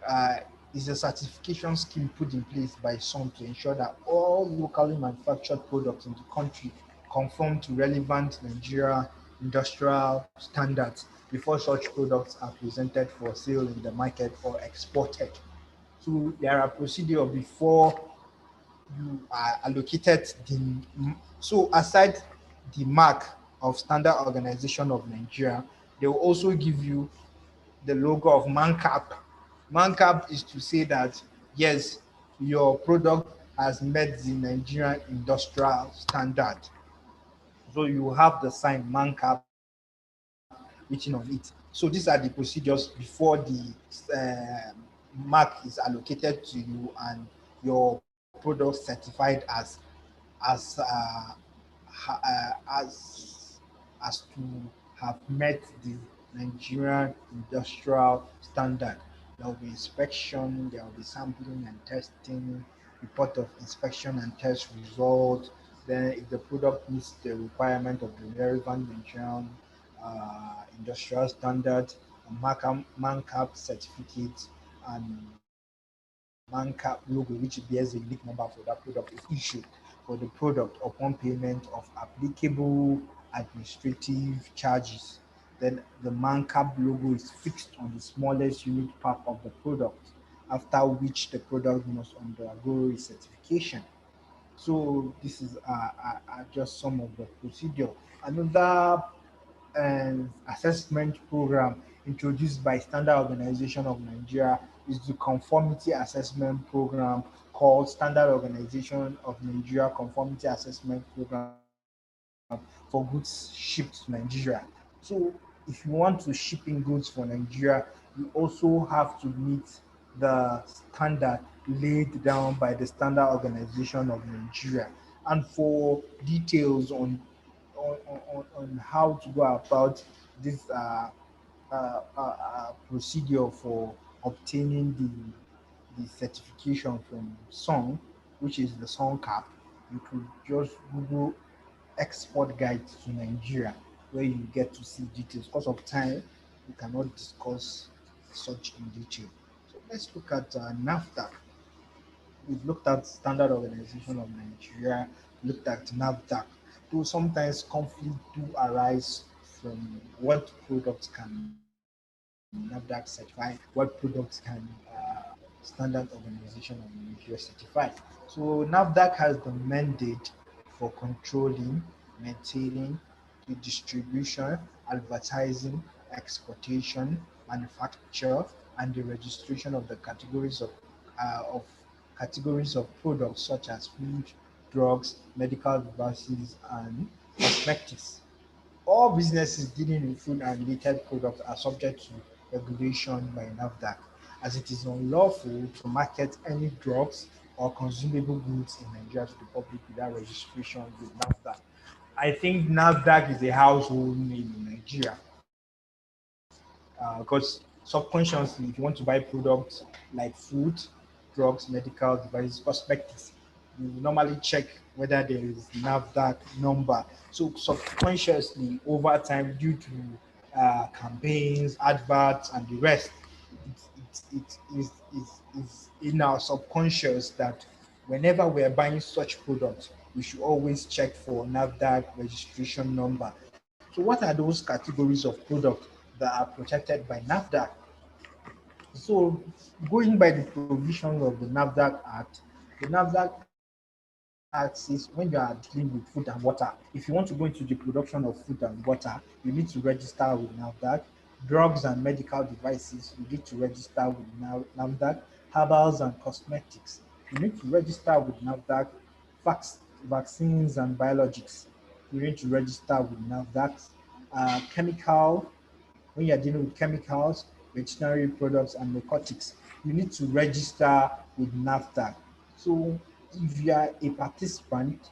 uh, is a certification scheme put in place by some to ensure that all locally manufactured products in the country conform to relevant Nigeria industrial standards before such products are presented for sale in the market or exported. So there are procedures before you are allocated so aside the mark of Standard Organization of Nigeria, they will also give you the logo of MANCAP. MANCAP is to say that yes, your product has met the Nigerian industrial standard. So you have the sign MANCAP written on it. So these are the procedures before the mark is allocated to you and your product certified as as to have met the Nigerian industrial standard. There will be inspection, there will be sampling and testing, report of inspection and test result. Then, if the product meets the requirement of the relevant Nigerian industrial standard, a MANCAP certificate and MANCAP logo, which bears a unique number for that product, is issued for the product upon payment of applicable administrative charges. Then the MANCAP logo is fixed on the smallest unit part of the product, after which the product must undergo recertification. So this is just some of the procedure. Another assessment program introduced by Standard Organization of Nigeria is the Conformity Assessment Program, called Standard Organization of Nigeria Conformity Assessment Program for goods shipped to Nigeria. So if you want to ship in goods for Nigeria, you also have to meet the standard laid down by the Standard Organization of Nigeria. And for details on how to go about this procedure for obtaining the certification from SON, which is the SON cap, you could just Google export guide to Nigeria, where you get to see details. Because of time, we cannot discuss such in detail. So let's look at NAFTA. We've looked at Standard Organization of Nigeria, looked at NAFTA. Though sometimes conflict do arise from what products can NAFTA certify, what products can Standard Organization of Nigeria certify. So NAFDAC has the mandate for controlling, maintaining the distribution, advertising, exportation, manufacture, and the registration of the categories of products such as food, drugs, medical devices, and cosmetics. All businesses dealing with food and related products are subject to regulation by NAFDAC, as it is unlawful to market any drugs or consumable goods in Nigeria to the public without registration with NAFDAC. I think NAFDAC is a household name in Nigeria, because subconsciously, if you want to buy products like food, drugs, medical devices, cosmetics, you normally check whether there is NAFDAC number. So subconsciously, over time, due to campaigns, adverts, and the rest, it is in our subconscious that whenever we are buying such products, we should always check for NAFDAC registration number. So, what are those categories of products that are protected by NAFDAC? So, going by the provisions of the NAFDAC Act, the NAFDAC Act says when you are dealing with food and water, if you want to go into the production of food and water, you need to register with NAFDAC. Drugs and medical devices, you need to register with NAFDAC. Herbals and cosmetics, you need to register with NAFDAC. Vaccines and biologics, you need to register with NAFDAC. Chemical, when you're dealing with chemicals, veterinary products, and narcotics, you need to register with NAFTA. So if you are a participant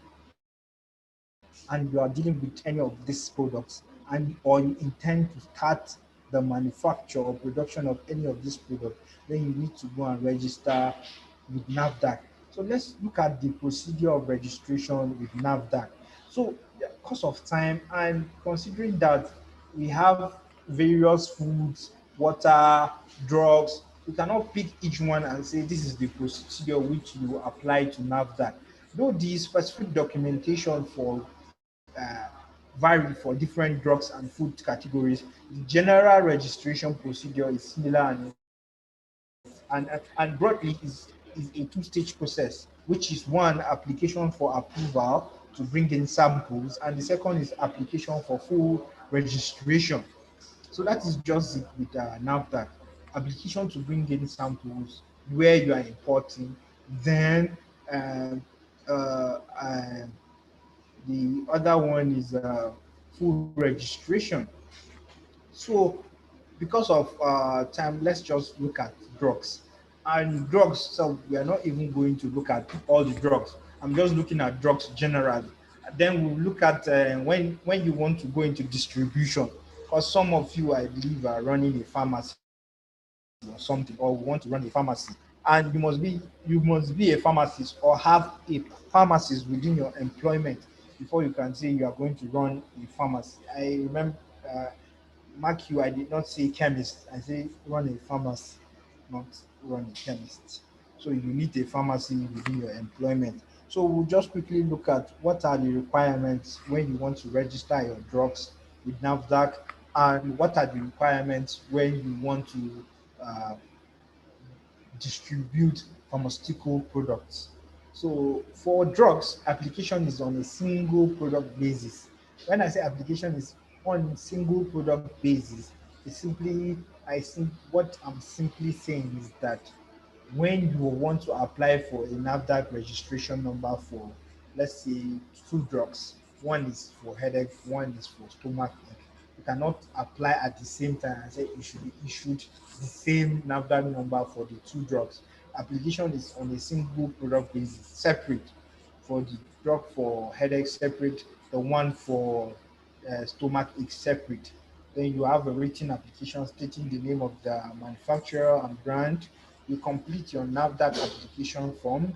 and you are dealing with any of these products and or you intend to start the manufacture or production of any of these products, then you need to go and register with NAFDAC. So let's look at the procedure of registration with NAFDAC. So, because of time and considering that we have various foods, water, drugs, we cannot pick each one and say this is the procedure which you apply to NAFDAC. Though the specific documentation for vary for different drugs and food categories, the general registration procedure is similar and broadly is a two-stage process, which is one application for approval to bring in samples, and the second is application for full registration. So that is just it with NAFDAC. Application to bring in samples where you are importing, then um, uh, uh, the other one is full registration. So, because of time, let's just look at drugs. And drugs, so we are not even going to look at all the drugs. I'm just looking at drugs generally. Then we'll look at when you want to go into distribution. Because some of you, I believe, are running a pharmacy or something, or want to run a pharmacy, and you must be a pharmacist or have a pharmacist within your employment before you can say you are going to run a pharmacy. I remember. Mark you, I did not say chemist. I say run a pharmacy, not run a chemist. So you need a pharmacy within your employment. So we'll just quickly look at what are the requirements when you want to register your drugs with NAFDAC, and what are the requirements when you want to uh, distribute pharmaceutical products. So for drugs, application is on a single product basis. When I say application is on a single product basis, it's simply I think what I'm simply saying is that when you want to apply for a NAFDAC registration number for, let's say, two drugs, one is for headache, one is for stomach ache, you cannot apply at the same time and say it should be issued the same NAFDAC number for the two drugs. Application is on a single product basis, separate. For the drug for headache, separate. The one for stomach ache, separate. Then you have a written application stating the name of the manufacturer and brand. You complete your NAFDAC application form.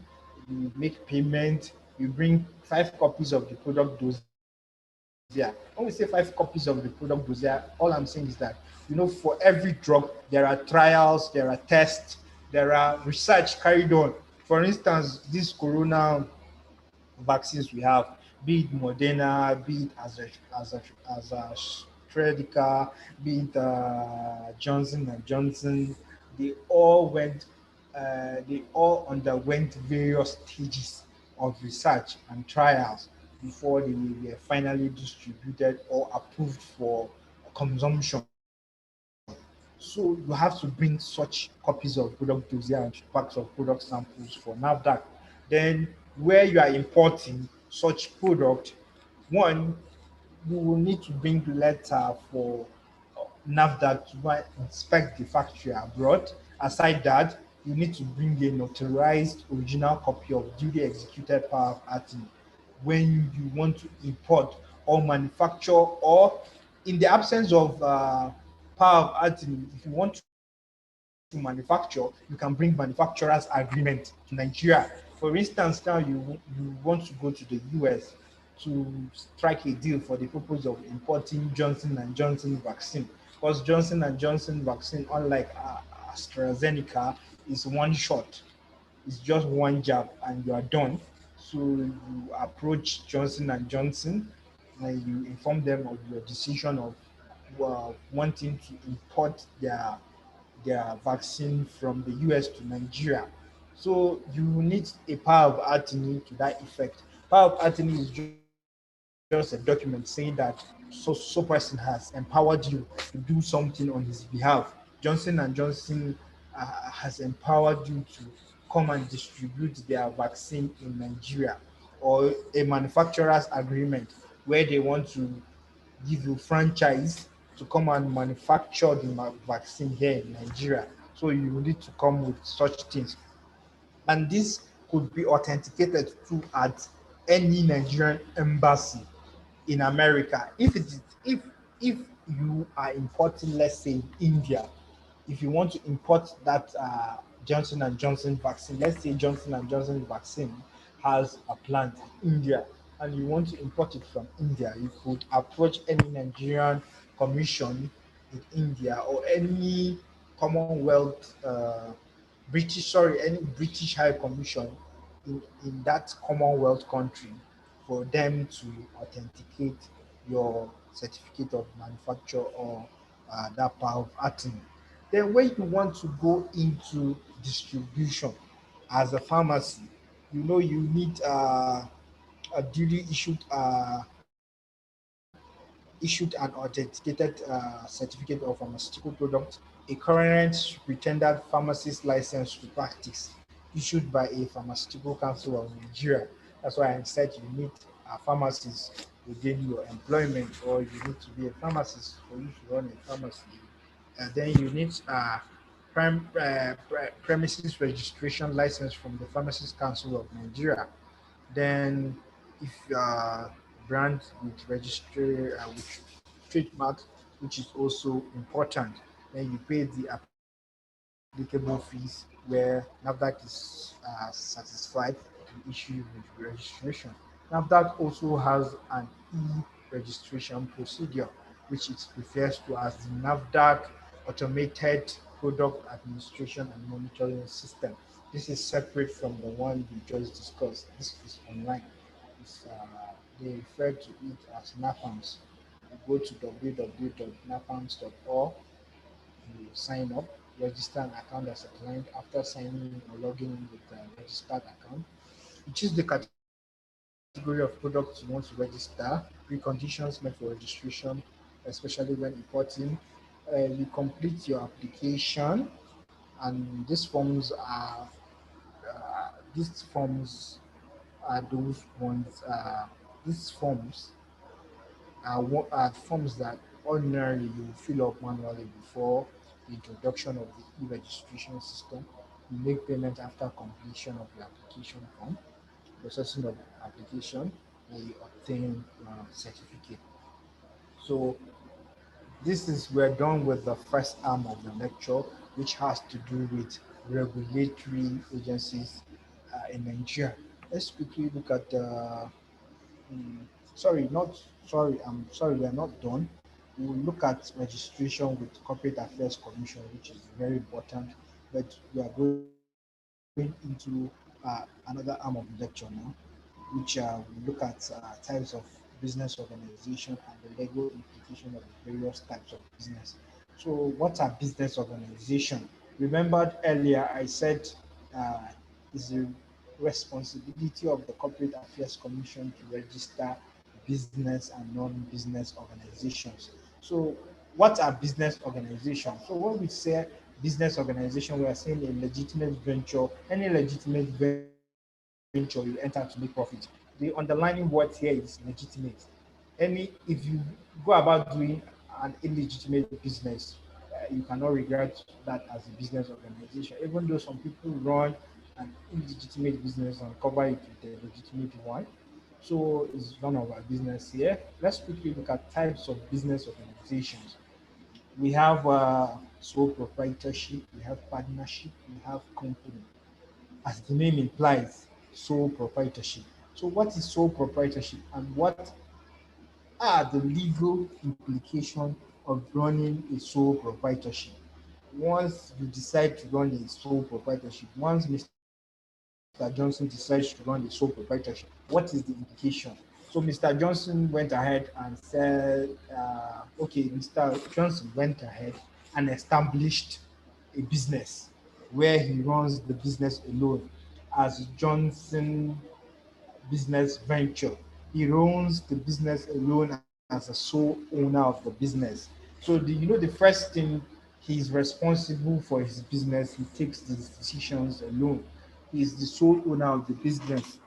You make payment. You bring 5 copies of the product dossier. When we say 5 copies of the product dossier, all I'm saying is that, for every drug, there are trials, there are tests, there are research carried on. For instance, this corona vaccines we have, be it Moderna, be it AstraZeneca, be it Johnson and Johnson, they all went, they all underwent various stages of research and trials before they were finally distributed or approved for consumption. So you have to bring such copies of product dossier and packs of product samples for NAFDAC. Then, where you are importing such product, one, you will need to bring letter for NAFDAC to go and inspect the factory abroad. Aside that, you need to bring a notarized original copy of duly executed power of attorney when you want to import or manufacture, or in the absence of power of attorney, if you want to manufacture, you can bring manufacturer's agreement to Nigeria. For instance, now you want to go to the US to strike a deal for the purpose of importing Johnson and Johnson vaccine, because Johnson and Johnson vaccine, unlike AstraZeneca, is one shot. It's just one jab and you are done. So you approach Johnson and Johnson and you inform them of your decision of wanting to import their vaccine from the US to Nigeria. So you need a power of attorney to that effect. Power of attorney is just a document saying that so person has empowered you to do something on his behalf. Johnson has empowered you to come and distribute their vaccine in Nigeria, or a manufacturer's agreement where they want to give you franchise to come and manufacture the vaccine here in Nigeria. So you need to come with such things. And this could be authenticated to at any Nigerian embassy in America. If you are importing, let's say in India, if you want to import that Johnson and Johnson vaccine, let's say Johnson and Johnson vaccine has a plant in India, and you want to import it from India, you could approach any Nigerian commission in India, or any Commonwealth any British High Commission in that Commonwealth country, for them to authenticate your certificate of manufacture, or that power of attorney. Then when you want to go into distribution as a pharmacy, you need a duly issued and authenticated certificate of pharmaceutical product, a current pretended pharmacist license to practice issued by a pharmaceutical council of Nigeria. That's why I said you need a pharmacist within your employment, or you need to be a pharmacist for you to run a pharmacy. Then you need premises registration license from the Pharmacist Council of Nigeria. Then, if you are brand with registry with trademark, which is also important, then you pay the applicable fees where NAFDAC is satisfied to issue with registration. NAFDAC also has an e-registration procedure, which it refers to as the NAFDAC Automated Product Administration and Monitoring System. This is separate from the one we just discussed. This is online. They refer to it as NAPAMS. You go to www.napams.org, you sign up, register an account as a client. After signing in or logging in with the registered account, you choose the category of products you want to register, preconditions met for registration, especially when importing. You complete your application, and these forms are those ones. These forms are forms that ordinarily you will fill up manually before the introduction of the e-registration system. You make payment after completion of the application form, processing of the application, and you obtain certificate. So we're done with the first arm of the lecture, which has to do with regulatory agencies in Nigeria. Let's quickly look at the Mm, sorry, not sorry. I'm sorry, we are not done. We will look at registration with Corporate Affairs Commission, which is very important. But we are going into another arm of the lecture now, which will look at types of business organization and the legal implication of the various types of business. So, what are business organization? Remembered earlier, I said uh, is the responsibility of the Corporate Affairs Commission to register business and non-business organizations. So, what are business organizations? So, when we say business organization, we are saying a legitimate venture, any legitimate venture you enter to make profit. The underlying word here is legitimate. If you go about doing an illegitimate business, you cannot regard that as a business organization, even though some people run an illegitimate business and cover it with a legitimate one. So it's none of our business here. Let's quickly look at types of business organizations. We have sole proprietorship, we have partnership, we have company. As the name implies, sole proprietorship. So what is sole proprietorship, and what are the legal implications of running a sole proprietorship? Once you decide to run a sole proprietorship, once Mr. Johnson decides to run a sole proprietorship, what is the implication? So Mr. Johnson went ahead and said, okay, Mr. Johnson went ahead and established a business where he runs the business alone as Johnson Business Venture. He runs the business alone as a sole owner of the business. So the first thing, he's responsible for his business. He takes the decisions alone. He's the sole owner of the business.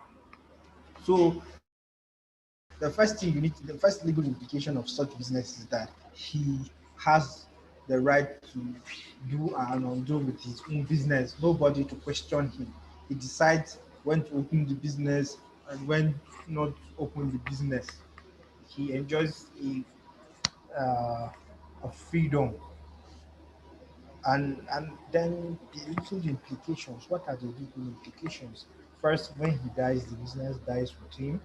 So the first thing you need, the first legal implication of such business is that he has the right to do and undo with his own business. Nobody to question him. He decides when to open the business and when not to open the business. He enjoys uh, a freedom. And then the legal implications. What are the legal implications? First, when he dies, the business dies with him,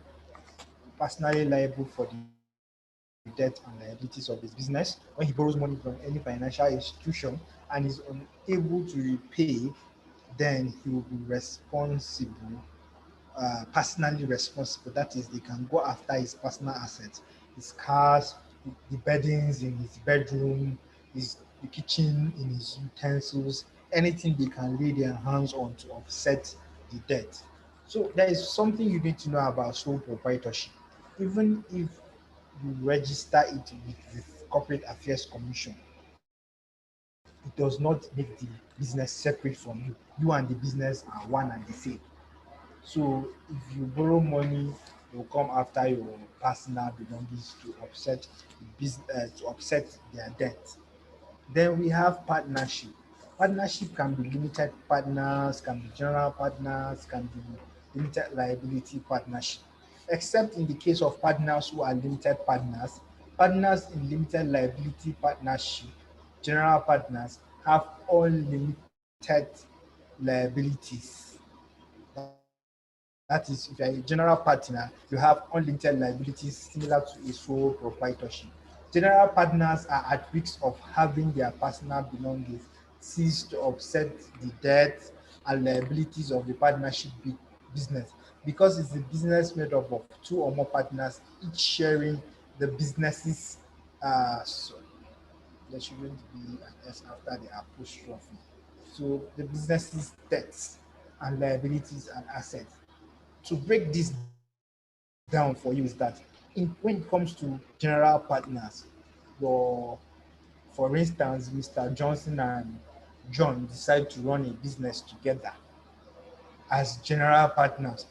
personally liable for the debt and liabilities of his business. When he borrows money from any financial institution and is unable to repay, then he will be responsible, personally responsible. That is, they can go after his personal assets, his cars, the beddings in his bedroom, the kitchen, in his utensils, anything they can lay their hands on to offset the debt. So there is something you need to know about sole proprietorship. Even if you register it with the Corporate Affairs Commission, it does not make the business separate from you. You and the business are one and the same. So if you borrow money, they'll come after your personal belongings to offset to offset their debt. Then we have partnership. Partnership can be limited partners, can be general partners, can be limited liability partnership. Except in the case of partners who are limited partners, partners in limited liability partnership, general partners have unlimited liabilities. That is, if you're a general partner, you have unlimited liabilities similar to a sole proprietorship. General partners are at risk of having their personal belongings seized to offset the debt and liabilities of the partnership business, because it's a business made up of two or more partners, each sharing the business's there shouldn't be an S after the apostrophe. So the business's debts and liabilities and assets. To break this down for you is that when it comes to general partners, your for instance, Mr. Johnson and John decide to run a business together as general partners.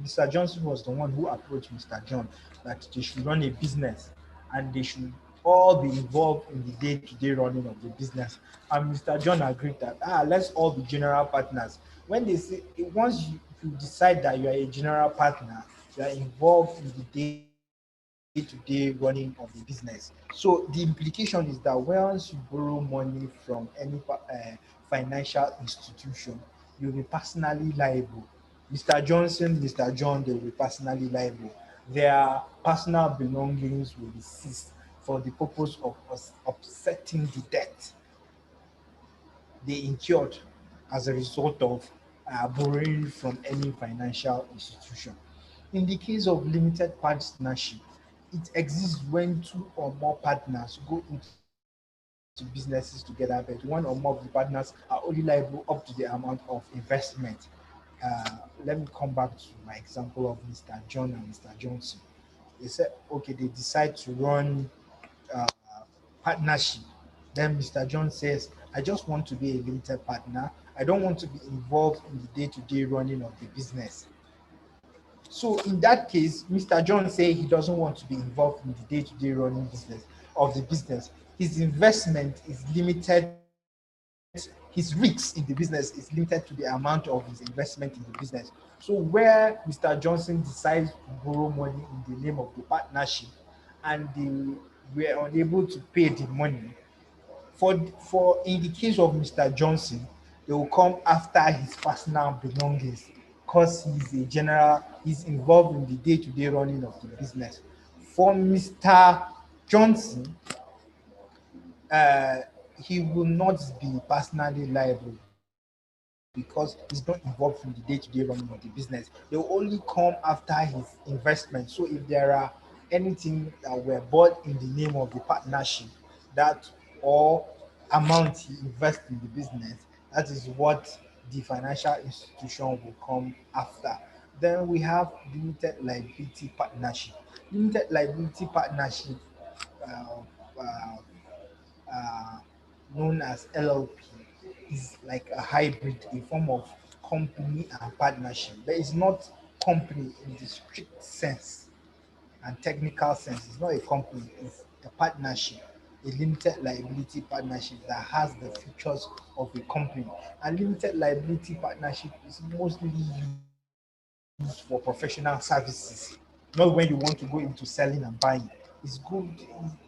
Mr. Johnson was the one who approached Mr. John that they should run a business and they should all be involved in the day-to-day running of the business. And Mr. John agreed that let's all be general partners. When they say once you decide that you are a general partner, you are involved in the day-to-day running of the business. So the implication is that once you borrow money from any financial institution, you'll be personally liable. Mr. Johnson, Mr. John, they will be personally liable. Their personal belongings will be seized for the purpose of offsetting the debt they incurred as a result of borrowing from any financial institution. In the case of limited partnership, it exists when two or more partners go into businesses together, but one or more of the partners are only liable up to the amount of investment. Let me come back to my example of Mr. John and Mr. Johnson. They said, okay, they decide to run uh, partnership. Then Mr. John says, I just want to be a limited partner. I don't want to be involved in the day-to-day running of the business. So in that case, Mr. John says he doesn't want to be involved in the day-to-day running business of the business. His investment is limited. His risks in the business is limited to the amount of his investment in the business. So where Mr. Johnson decides to borrow money in the name of the partnership and they were unable to pay the money, for in the case of Mr. Johnson, they will come after his personal belongings because he's involved in the day-to-day running of the business. For Mr. Johnson, uh, he will not be personally liable because he's not involved in the day-to-day running of the business. They will only come after his investment. So if there are anything that were bought in the name of the partnership that or amount you invest in the business, that is what the financial institution will come after. Then we have limited liability partnership. Limited liability partnership, uh, uh, uh, known as LLP, is like a hybrid, a form of company and partnership. But it's not company in the strict sense and technical sense. It's not a company, it's a partnership, a limited liability partnership that has the features of a company. And limited liability partnership is mostly used for professional services, not when you want to go into selling and buying. It's good,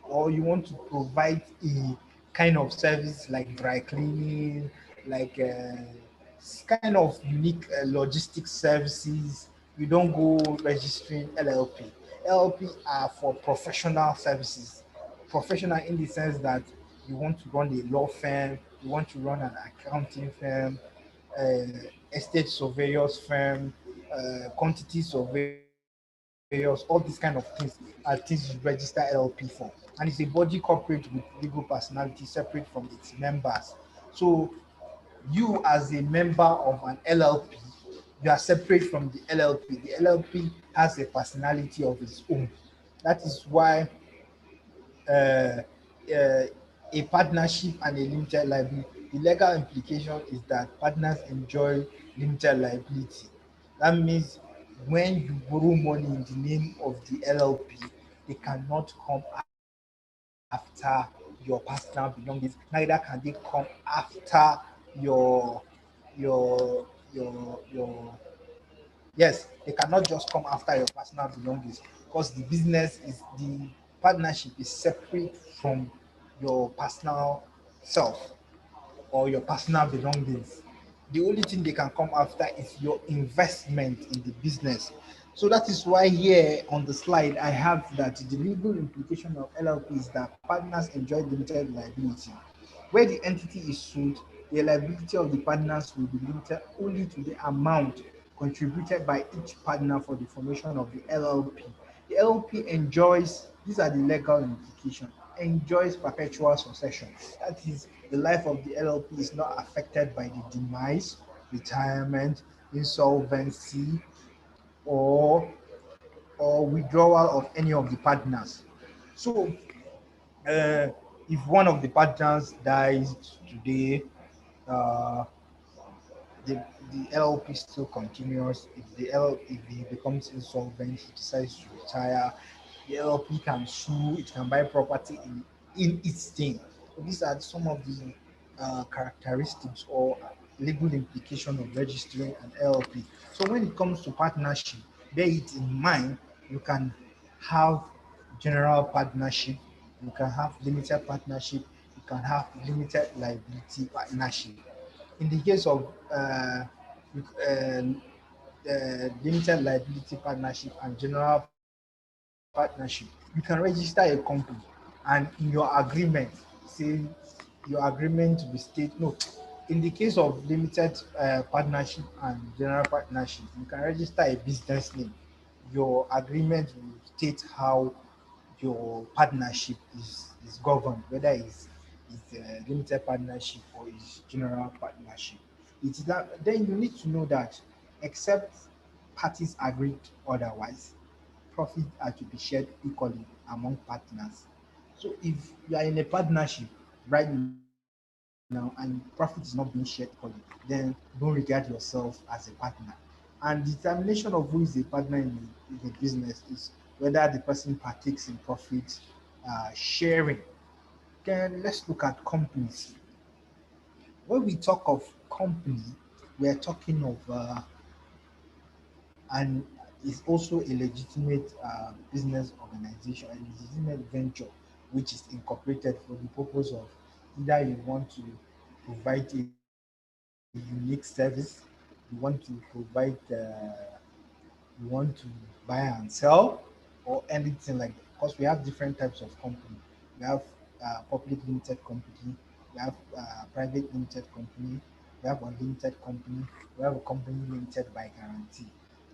or you want to provide a kind of service like dry cleaning, like kind of unique logistics services. You don't go registering LLP. LLP are for professional services. Professional in the sense that you want to run a law firm, you want to run an accounting firm, estate surveyors firm, quantity surveyors, all these kind of things are things you register LLP for. And it's a body corporate with legal personality separate from its members. So you as a member of an LLP, you are separate from the LLP. The LLP has a personality of its own. That is why uh, uh, a partnership and a limited liability. The legal implication is that partners enjoy limited liability. That means when you borrow money in the name of the LLP, they cannot come after your personal belongings. Neither can they come after your your yes, they cannot just come after your personal belongings because the business is the partnership is separate from your personal self or your personal belongings. The only thing they can come after is your investment in the business. So that is why here on the slide I have that the legal implication of LLP is that partners enjoy limited liability. Where the entity is sued, the liability of the partners will be limited only to the amount contributed by each partner for the formation of the LLP. The LLP enjoys, these are the legal implications, enjoys perpetual succession. That is, the life of the LLP is not affected by the demise, retirement, insolvency, or withdrawal of any of the partners. So, uh, if one of the partners dies today, uh, the the LLP still continues. If he becomes insolvent, he decides to retire, the LLP can sue, it can buy property in its thing. So these are some of the characteristics or legal implication of registering an LLP. So when it comes to partnership, bear it in mind, you can have general partnership, you can have limited partnership, you can have limited liability partnership. In the case of limited liability partnership and general partnership, you can register a company and in your agreement say your agreement will state no. In the case of limited partnership and general partnership, you can register a business name. Your agreement will state how your partnership is governed, whether it's a limited partnership or it's general partnership. It's that then you need to know that except parties agreed otherwise, profits are to be shared equally among partners. So if you are in a partnership right now and profit is not being shared equally, then don't regard yourself as a partner. And determination of who is a partner in the business is whether the person partakes in profit sharing. Then let's look at companies. When we talk of company, we are talking of and is also a legitimate business organization, a legitimate venture which is incorporated for the purpose of either you want to provide a unique service, you want to provide, you want to buy and sell, or anything like that. Because we have different types of company. We have public limited company, we have private limited company, we have unlimited company, we have a company limited by guarantee.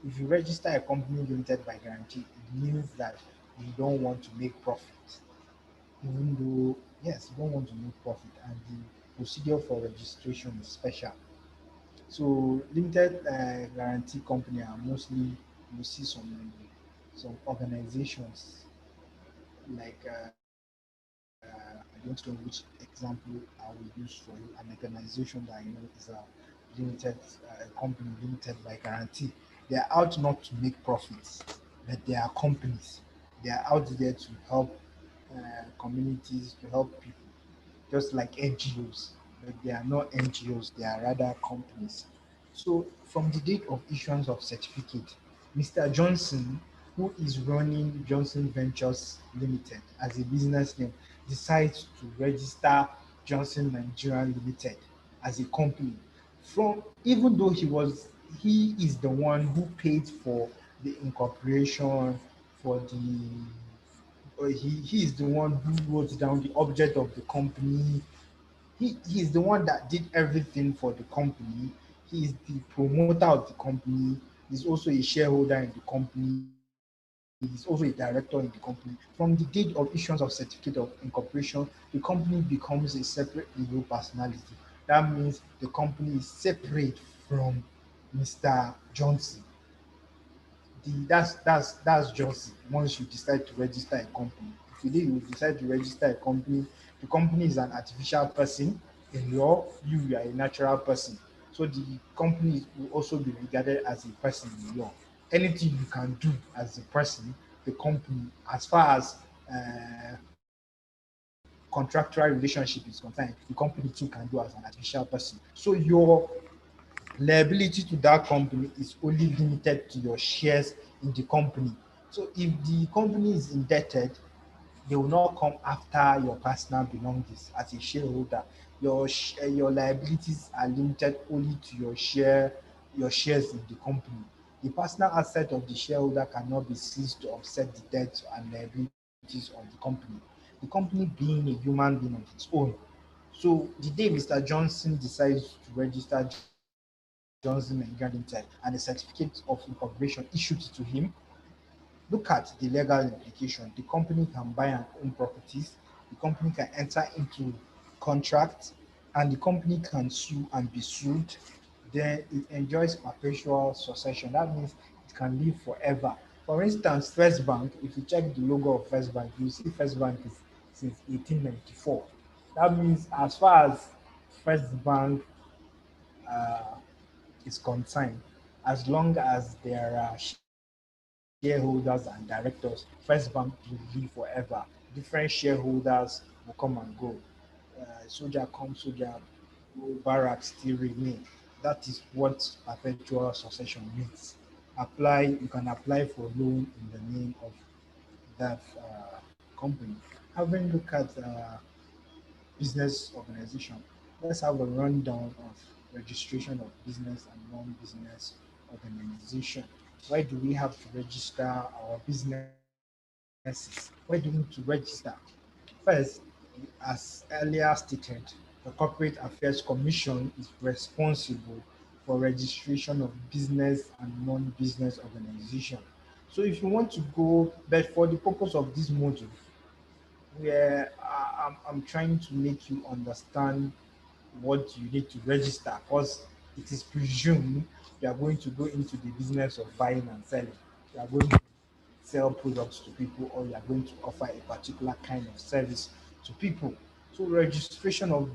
If you register a company limited by guarantee, it means that you don't want to make profit, even though Yes, you don't want to make profit, and the procedure for registration is special. So limited guarantee company are mostly, you see some organizations like I don't know which example I will use for you. An organization that is a limited company, limited by guarantee. They are out not to make profits, but they are companies. They are out there to help communities, to help people, just like NGOs, but they are not NGOs, they are rather companies. So, from the date of issuance of certificate, Mr. Johnson, who is running Johnson Ventures Limited as a business name, decides to register Johnson Nigerian Limited as a company. From even though he is the one who paid for the incorporation, for the he is the one who wrote down the object of the company. He is the one that did everything for the company. He is the promoter of the company. He's also a shareholder in the company. He's also a director in the company. From the date of issuance of certificate of incorporation, the company becomes a separate legal personality. That means the company is separate from Mr. Johnson. That's just once you decide to register a company. Today you decide to register a company, the company is an artificial person in law, you are a natural person. So the company will also be regarded as a person in law. Anything you can do as a person, the company, as far as contractual relationship is concerned, the company too can do as an artificial person. So your liability to that company is only limited to your shares in the company. So if the company is indebted, they will not come after your personal belongings as a shareholder. Your liabilities are limited only to your shares in the company. The personal asset of the shareholder cannot be seized to offset the debts and liabilities of the company. The company being a human being of its own. So the day Mr. Johnson decides to register Johnson Nigeria Limited and the certificate of incorporation issued to him, look at the legal implication. The company can buy and own properties, the company can enter into contracts, and the company can sue and be sued. Then it enjoys perpetual succession. That means it can live forever. For instance, First Bank, if you check the logo of First Bank, you see First Bank is since 1894. That means as far as First Bank uh, is concerned, as long as there are shareholders and directors, First Bank will live forever. Different shareholders will come and go. Soldier come, soldier go, barracks still remain. That is what perpetual succession means. You can apply for loan in the name of that company. Having looked at business organization, let's have a rundown of registration of business and non-business organization. Why do we have to register our businesses? Why do we need to register? First, as earlier stated, the Corporate Affairs Commission is responsible for registration of business and non-business organization. So if you want to go, but for the purpose of this module, where I'm trying to make you understand what you need to register, because it is presumed you are going to go into the business of buying and selling. You are going to sell products to people, or you are going to offer a particular kind of service to people. So registration of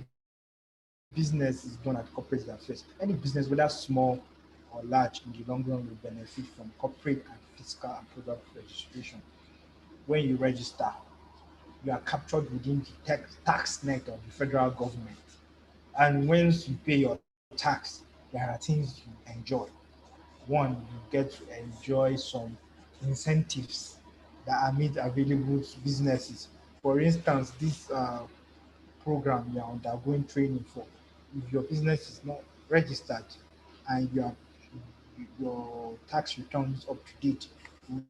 business is done at corporate affairs. Any business, whether small or large, in the long run will benefit from corporate and fiscal and product registration. When you register, you are captured within the tax net of the federal government. And once you pay your tax, there are things you enjoy. One, you get to enjoy some incentives that are made available to businesses. For instance, this program you are undergoing training for, if your business is not registered and your tax return is up to date, you will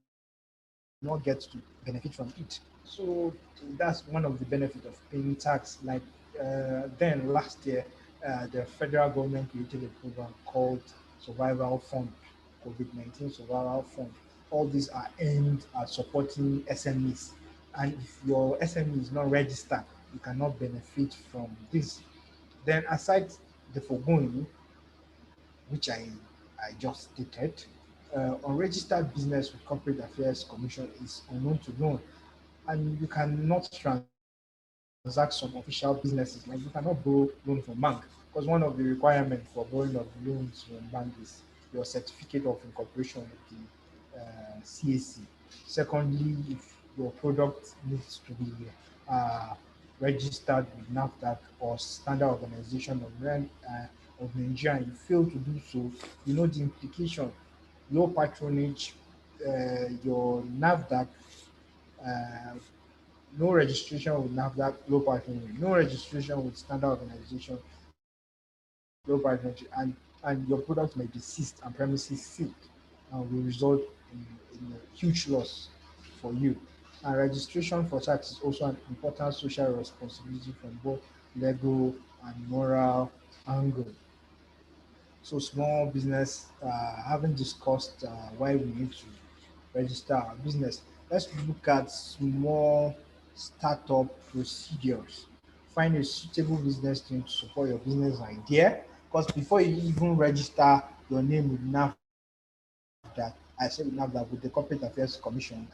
not get to benefit from it. So that's one of the benefits of paying tax. Like then last year, the federal government created a program called Survival Fund, COVID-19 Survival Fund. All these are aimed at supporting SMEs. And if your SME is not registered, you cannot benefit from this. Then aside the foregoing, which I just stated, unregistered business with Corporate Affairs Commission is unknown to none, and you cannot transact some official businesses. Like you cannot borrow loan from bank, because one of the requirements for borrowing of loans from bank is your certificate of incorporation with the CAC. Secondly, if your product needs to be uh, registered with Nafta or Standard Organization of Nigeria, and you fail to do so, you know the implication: low patronage, your NAFDAC, uh, no registration with NAFDAC, low patronage, no registration with Standard Organization, low patronage, and your product may be seized and premises seized, and will result in a huge loss for you. And registration for tax is also an important social responsibility from both legal and moral angle. So small business, having discussed why we need to register our business, let's look at small startup procedures. Find a suitable business team to support your business idea. Because before you even register your name with NAFDAC, I said with NAFDAC, with the Corporate Affairs Commission,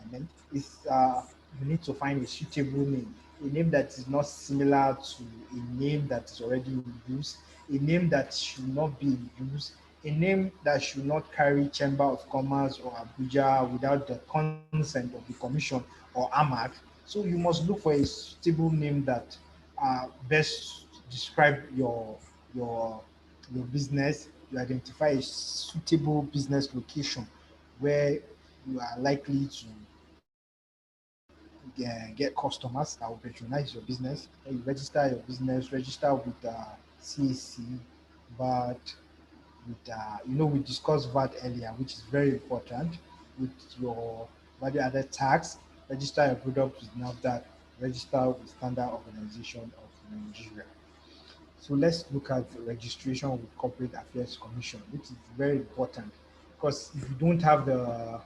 is you need to find a suitable name, a name that is not similar to a name that is already in use, a name that should not be in use, a name that should not carry Chamber of Commerce or Abuja without the consent of the Commission or AMAC. So you must look for a suitable name that best describe your your business. You identify a suitable business location where you are likely to get customers that will patronize your business. Then you register your business, register with CAC, VAT, with we discussed VAT earlier, which is very important. With your value added tax, register your product with NAFDAC, register with Standard Organization of Nigeria. So let's look at the registration with Corporate Affairs Commission, which is very important, because if you don't have the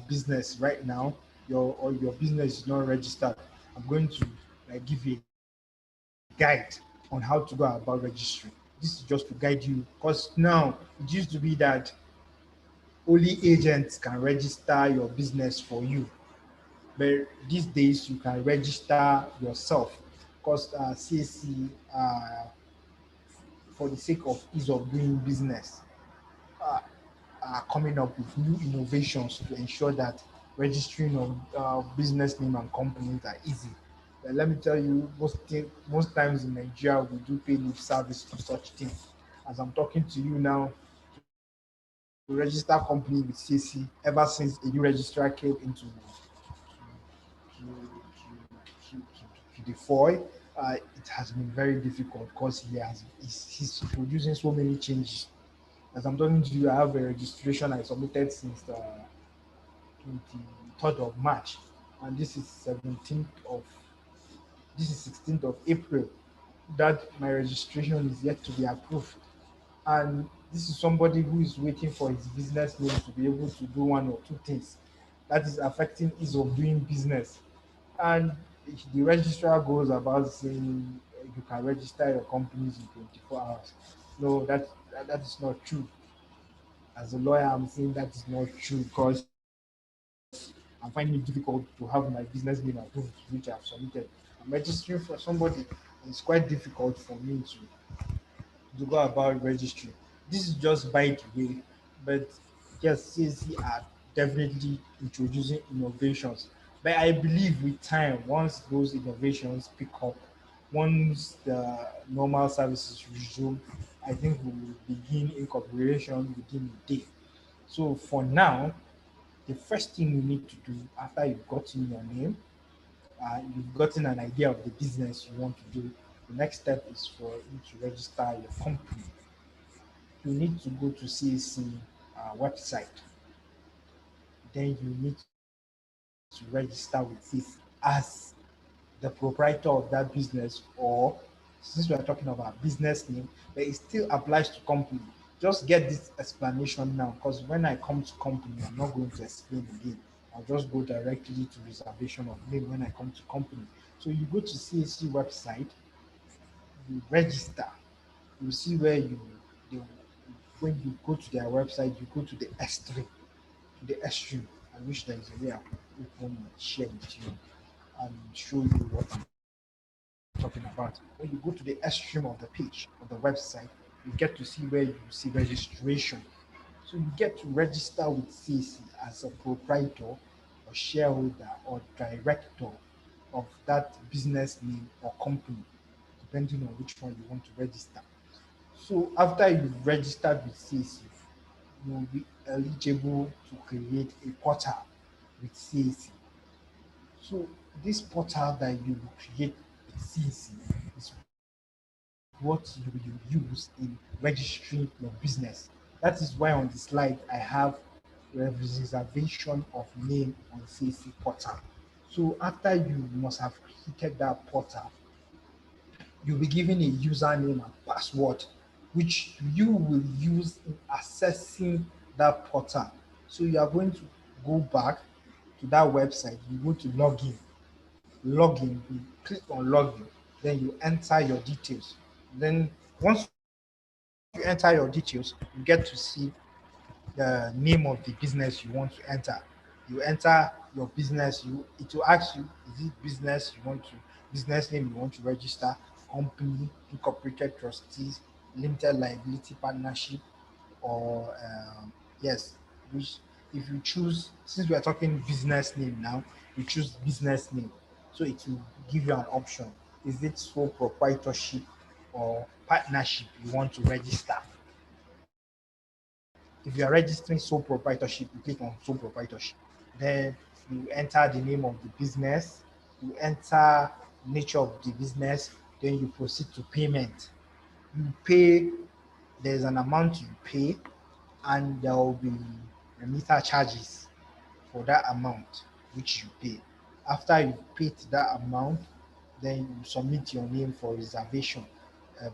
business right now, your business is not registered, I'm going to give you a guide on how to go about registering. This is just to guide you, because now it used to be that only agents can register your business for you, but these days you can register yourself, because CAC, for the sake of ease of doing business, uh, are coming up with new innovations to ensure that registering of business name and companies are easy. But let me tell you, most times in Nigeria, we do pay lip service to such things. As I'm talking to you now, to register company with CC, ever since a new registrar came into to, to the foil, it has been very difficult, because he's producing so many changes. As I'm talking to you, I have a registration I submitted since the 23rd of March, and this is 16th of April that my registration is yet to be approved. And this is somebody who is waiting for his business name to be able to do one or two things that is affecting ease of doing business. And the registrar goes about saying you can register your companies in 24 hours. No, that is not true. As a lawyer, I'm saying that is not true, because I'm finding it difficult to have my business name approved, which I've submitted. I'm registering for somebody, and it's quite difficult for me to go about registering. This is just by the way, but yes, CAC are definitely introducing innovations. But I believe with time, once those innovations pick up, once the normal services resume, I think we will begin incorporation within a day. So for now, the first thing you need to do after you've gotten your name, you've gotten an idea of the business you want to do, the next step is for you to register your company. You need to go to CAC website. Then you need to register with CAC as the proprietor of that business, or since we are talking about business name, but it still applies to company. Just get this explanation now, because when I come to company, I'm not going to explain again. I'll just go directly to reservation of name when I come to company. So you go to CAC website, you register, you see where they, when you go to their website, you go to the S3, to the extreme. I wish there is a way I could open and share with you and show you what I'm talking about. When you go to the extreme of the page of the website, you get to see where you see registration. So you get to register with CAC as a proprietor or shareholder or director of that business name or company, depending on which one you want to register. So after you've registered with CAC, you will be eligible to create a portal with CAC. So this portal that you will create with CAC is what you will use in registering your business. That is why on the slide I have reservation of name on CAC portal. So after you must have created that portal, you'll be given a username and password which you will use in accessing that portal. So you are going to go back to that website, you go to login, you click on login, then you enter your details. Then once you enter your details, you get to see the name of the business you want to enter. You enter your business, it will ask you, is it business you want to business name you want to register, company, incorporated trustees, limited liability partnership, or yes, which if you choose, since we are talking business name now, you choose business name. So it will give you an option. Is it sole proprietorship or partnership you want to register? If you are registering sole proprietorship, you click on sole proprietorship. Then you enter the name of the business, you enter nature of the business, then you proceed to payment. You pay, there's an amount you pay, and there will be remitter charges for that amount which you pay. After you paid that amount, then you submit your name for reservation.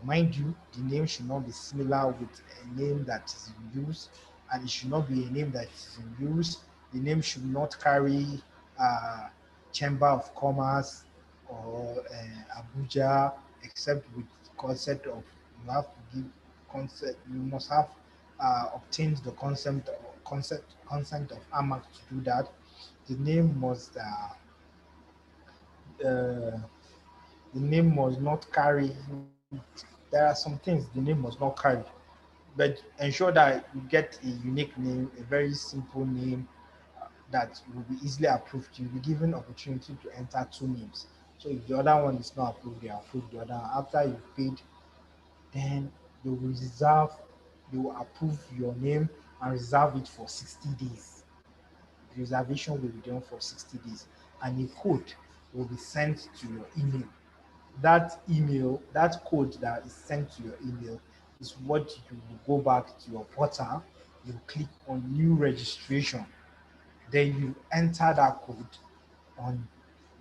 Mind you, the name should not be similar with a name that is in use, and it should not be a name that is in use. The name should not carry uh, Chamber of Commerce or Abuja, except with consent of, you have to give consent. You must have obtained the consent of AMAC to do that. The name must uh, the name must not carry. There are some things the name must not carry, but ensure that you get a unique name, a very simple name that will be easily approved. You'll be given opportunity to enter two names. So if the other one is not approved, they approve the other one. After you've paid, then they will reserve, they will approve your name and reserve it for 60 days. The reservation will be done for 60 days, and a code will be sent to your email. That email, that code that is sent to your email is what you will go back to your portal, you click on new registration, then you enter that code on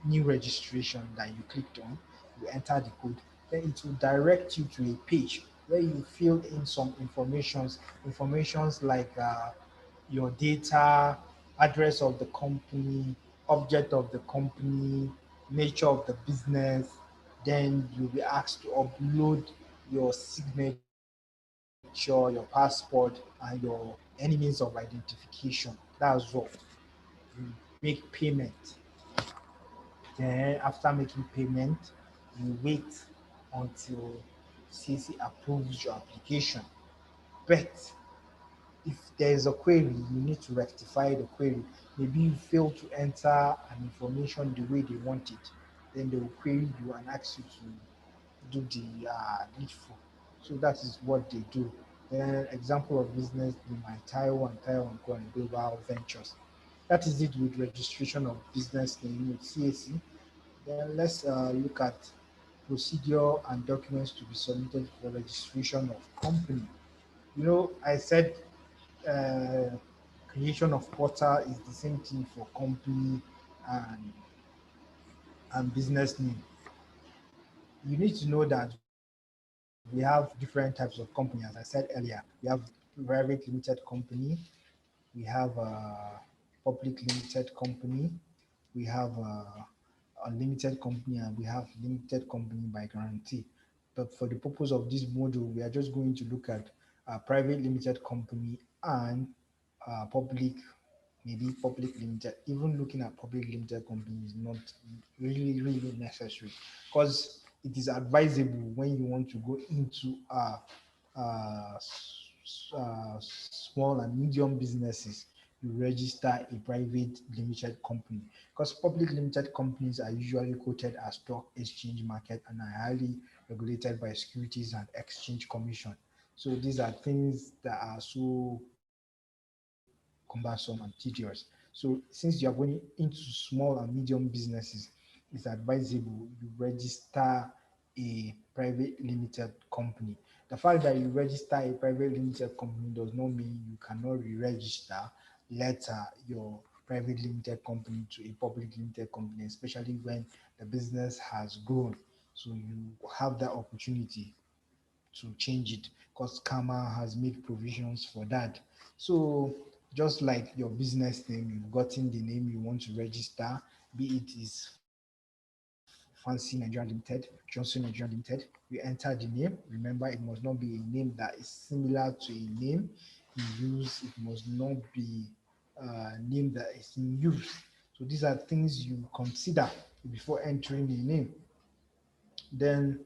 new registration that you clicked on, you enter the code, then it will direct you to a page where you fill in some informations like your data, address of the company, object of the company, nature of the business. Then you'll be asked to upload your signature, your passport, and your any means of identification. That's all. You make payment. Then after making payment, you wait until CC approves your application. But if there is a query, you need to rectify the query. Maybe you fail to enter an information the way they want it. Then they will query you and ask you to do the needful. So that is what they do. Then example of business, the My Taiwan, Taiwan Co and Global Ventures. That is it with registration of business name with CAC. Then let's look at procedure and documents to be submitted for registration of company. I said uh, creation of portal is the same thing for company and, and business name. You need to know that we have different types of company, as I said earlier. We have private limited company, we have public limited company, we have a limited company, and we have limited company by guarantee. But for the purpose of this module, we are just going to look at private limited company and public, maybe public limited. Even looking at public limited company is not really necessary, because it is advisable when you want to go into small and medium businesses, you register a private limited company, because public limited companies are usually quoted as stock exchange market and are highly regulated by Securities and Exchange Commission. So these are things that are so cumbersome and tedious. So since you are going into small and medium businesses, it's advisable you register a private limited company. The fact that you register a private limited company does not mean you cannot re-register later your private limited company to a public limited company, especially when the business has grown. So you have that opportunity to change it, because Karma has made provisions for that. So just like your business name, you've gotten the name you want to register, be it is Fancy Nigeria Limited, Johnson Nigeria Limited. You enter the name. Remember, it must not be a name that is similar to a name in use. It must not be a name that is in use. So these are things you consider before entering a name. Then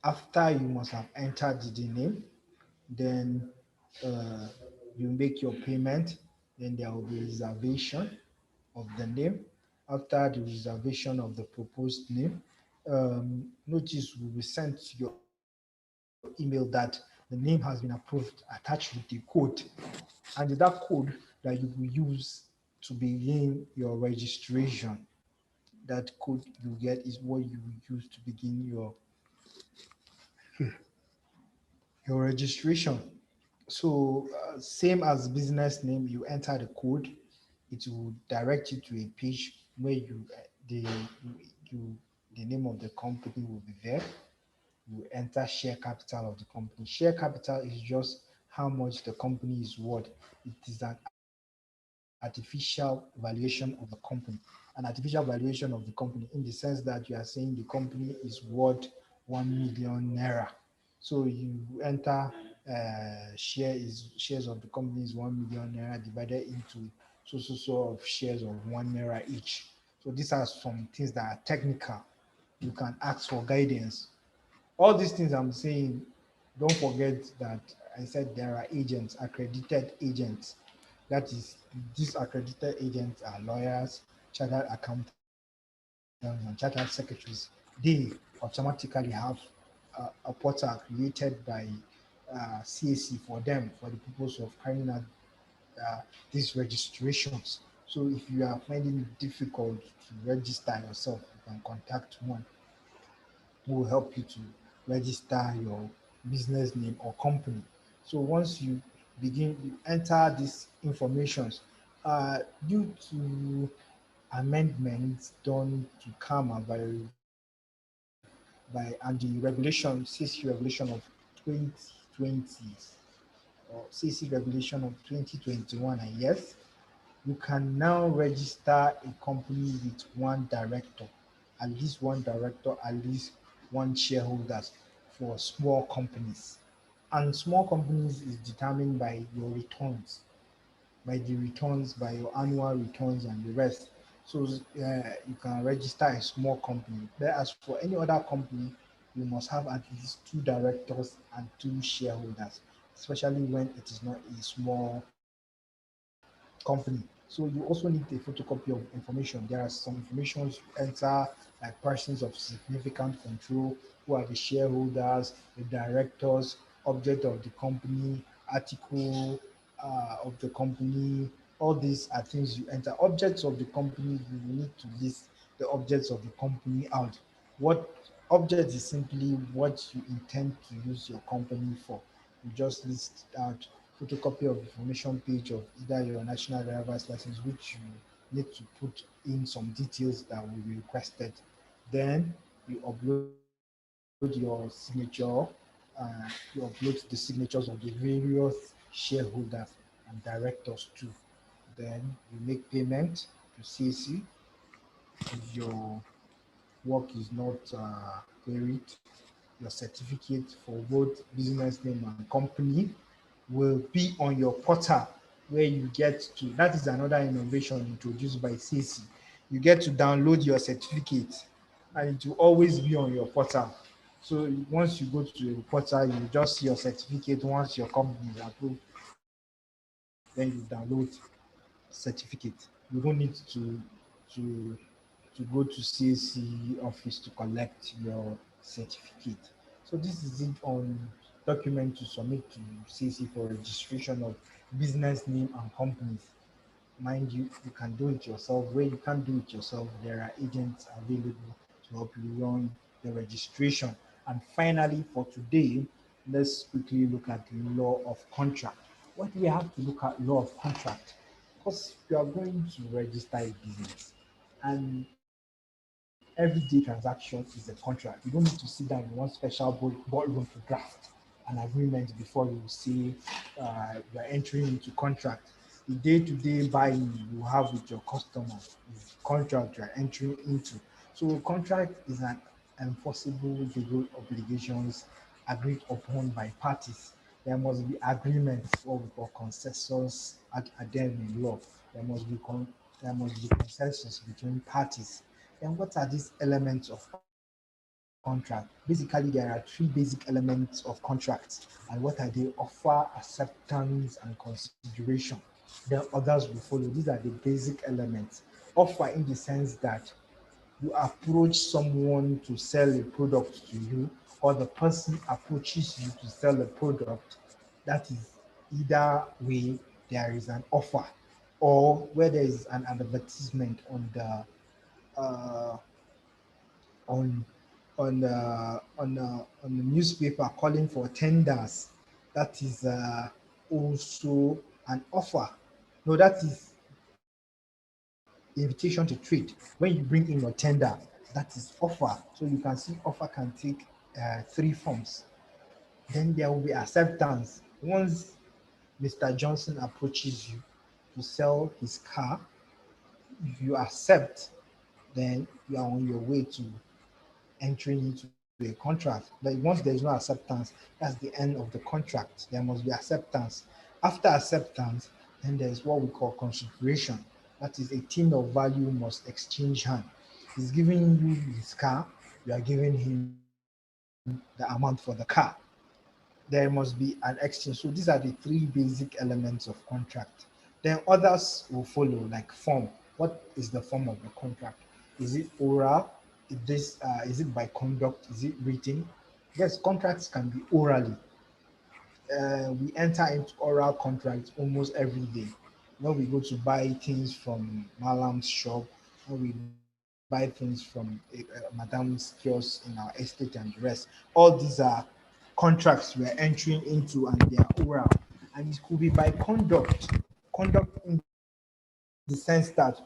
after you must have entered the name, then uh, you make your payment, then there will be reservation of the name. After the reservation of the proposed name, notice will be sent to your email that the name has been approved, attached with the code, and that code that you will use to begin your registration. That code you get is what you will use to begin your registration. So same as business name, you enter the code, it will direct you to a page where you the name of the company will be there. You enter share capital of the company. Share capital is just how much the company is worth. It is an artificial valuation of the company. An artificial valuation of the company, in the sense that you are saying the company is worth 1 million naira. So you enter shares of the company is 1 million naira divided into so of shares of 1 naira each. So these are some things that are technical. You can ask for guidance. All these things I'm saying, don't forget that I said there are agents, accredited agents. That is, these accredited agents are lawyers, chartered accountants, and chartered secretaries. They automatically have a portal created by CAC for them for the purpose of carrying out these registrations. So if you are finding it difficult to register yourself, you can contact one who will help you to register your business name or company. So once you begin, you enter these informations. Due to amendments done to CAMA by and the regulation, CC regulation of 2020 or CC regulation of 2021, and yes, you can now register a company with one director, at least one director, at least one shareholders for small companies. And small companies is determined by your returns, by your annual returns and the rest. So you can register a small company. But as for any other company, you must have at least two directors and two shareholders, especially when it is not a small company. So you also need a photocopy of information. There are some informations you enter, like persons of significant control, who are the shareholders, the directors, object of the company, article of the company. All these are things you enter. Objects of the company, you need to list the objects of the company out. What object is simply what you intend to use your company for. You just list out photocopy of information page of either your national driver's license, which you need to put in some details that will be requested. Then you upload your signature, you upload the signatures of the various shareholders and directors too. Then you make payment to CAC. If your work is not queried, your certificate for both business name and company will be on your portal where you get to, that is another innovation introduced by CAC. You get to download your certificate and it will always be on your portal. So once you go to the portal, you just see your certificate. Once your company is approved, then you download certificate. You don't need to to go to CAC office to collect your certificate. So this is it on document to submit to CAC for registration of business name and companies. Mind you, you can do it yourself. Where you can't do it yourself, there are agents available to help you run the registration. And finally, for today, let's quickly look at the law of contract. What do we have to look at law of contract? Because you are going to register a business, and everyday transaction is a contract. You don't need to sit down in one special boardroom to draft an agreement before you say you are entering into contract. The day-to-day buying you have with your customer is contract you are entering into. So contract is an enforceable legal obligations agreed upon by parties. There must be agreements, what we call consensus at them in law. There must be there must be consensus between parties. And what are these elements of contract? Basically, there are three basic elements of contracts. And what are they? Offer, acceptance, and consideration. Then others will follow. These are the basic elements. Offer in the sense that you approach someone to sell a product to you, or the person approaches you to sell a product. That is either way there is an offer, or where there is an advertisement uh, on on the newspaper calling for tenders. That is also an offer. No, that is invitation to trade. When you bring in your tender, that is offer. So you can see offer can take three forms. Then there will be acceptance. Once Mr. Johnson approaches you to sell his car, if you accept, then you are on your way to entering into a contract. But once there is no acceptance, that's the end of the contract. There must be acceptance. After acceptance, then there is what we call consideration. That is a thing of value must exchange hand. He's giving you his car, you are giving him the amount for the car. There must be an exchange. So these are the three basic elements of contract. Then others will follow, like form. What is the form of the contract? Is it oral? Is it by conduct? Is it written? Yes, contracts can be orally. We enter into oral contracts almost every day. When we go to buy things from Malam's shop, when we buy things from Madam's kiosk in our estate and the rest, all these are contracts we are entering into and they are oral. And it could be by conduct. Conduct in the sense that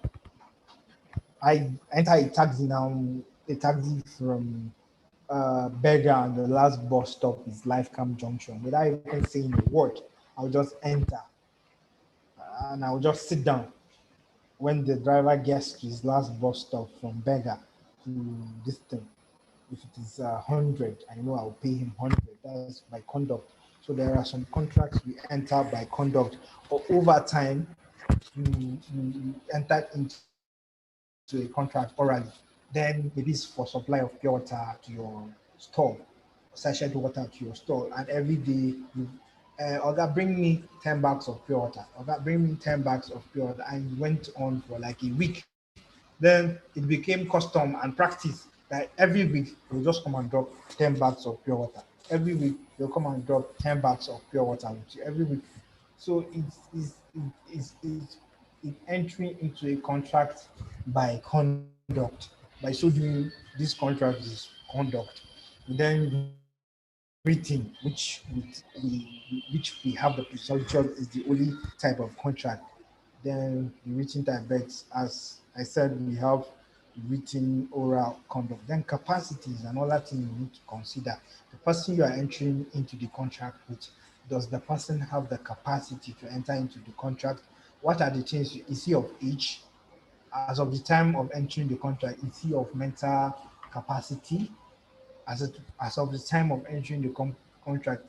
I enter a taxi now, a taxi from Berger and the last bus stop is Lifecam Junction. Without even saying a word, I'll just enter and I'll just sit down. When the driver gets to his last bus stop from Berger to this thing, if it is 100, I know I'll pay him 100. That's by conduct. So there are some contracts we enter by conduct, or over time you entered into a contract orally. Then maybe it's for supply of pure water to your store, sachet water to your store, and every day you Oga, bring me 10 bags of pure water. Oga, bring me 10 bags of pure water. And it went on for like a week. Then it became custom and practice that every week they'll just come and drop 10 bags of pure water. Every week they'll come and drop 10 bags of pure water with you every week. So it's entering into a contract by conduct. By so doing, this contract is conduct. Then written, which we have the presumption is the only type of contract. Then the written type bets, as I said, we have written oral conduct. Then capacity is another thing you need to consider. The person you are entering into the contract with, does the person have the capacity to enter into the contract? What are the things? Is he of age? As of the time of entering the contract, is he of mental capacity? As of the time of entering the contract,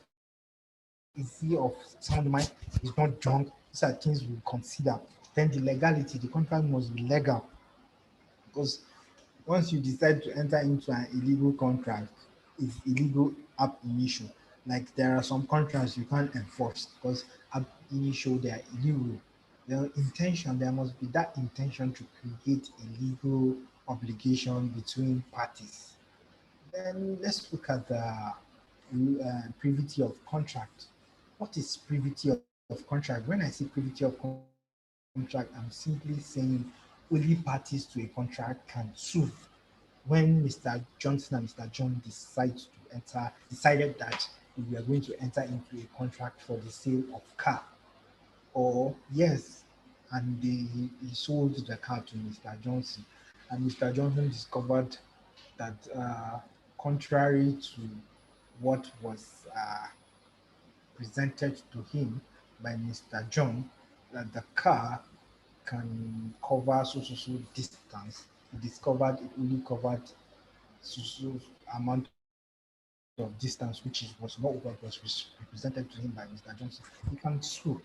is he of sound mind? He's not drunk. These are things we consider. Then the legality, the contract must be legal, because once you decide to enter into an illegal contract, it's illegal ab initio. Like there are some contracts you can't enforce because ab initio they are illegal. The intention, there must be that intention to create a legal obligation between parties. Then let's look at the privity of contract. What is privity of contract? When I say privity of contract, I'm simply saying only parties to a contract can sue. When Mr. Johnson and Mr. John decided that we were going to enter into a contract for the sale of car, or yes, and he sold the car to Mr. Johnson, and Mr. Johnson discovered that contrary to what was presented to him by Mr. John, that the car can cover so distance. He discovered it only covered so amount of distance, which was not what was represented to him by Mr. Johnson. He can sue.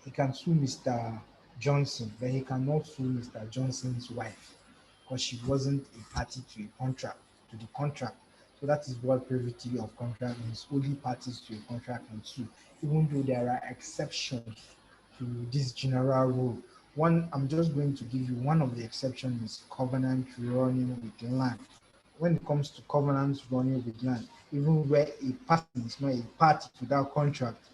He can sue Mr. Johnson, but he cannot sue Mr. Johnson's wife because she wasn't a party to a contract, to the contract. So that is what privity of contract means. Only parties to a contract can sue, even though there are exceptions to this general rule. One, I'm just going to give you one of the exceptions is covenant running with land. When it comes to covenants running with land, even where a person is not a party to that contract,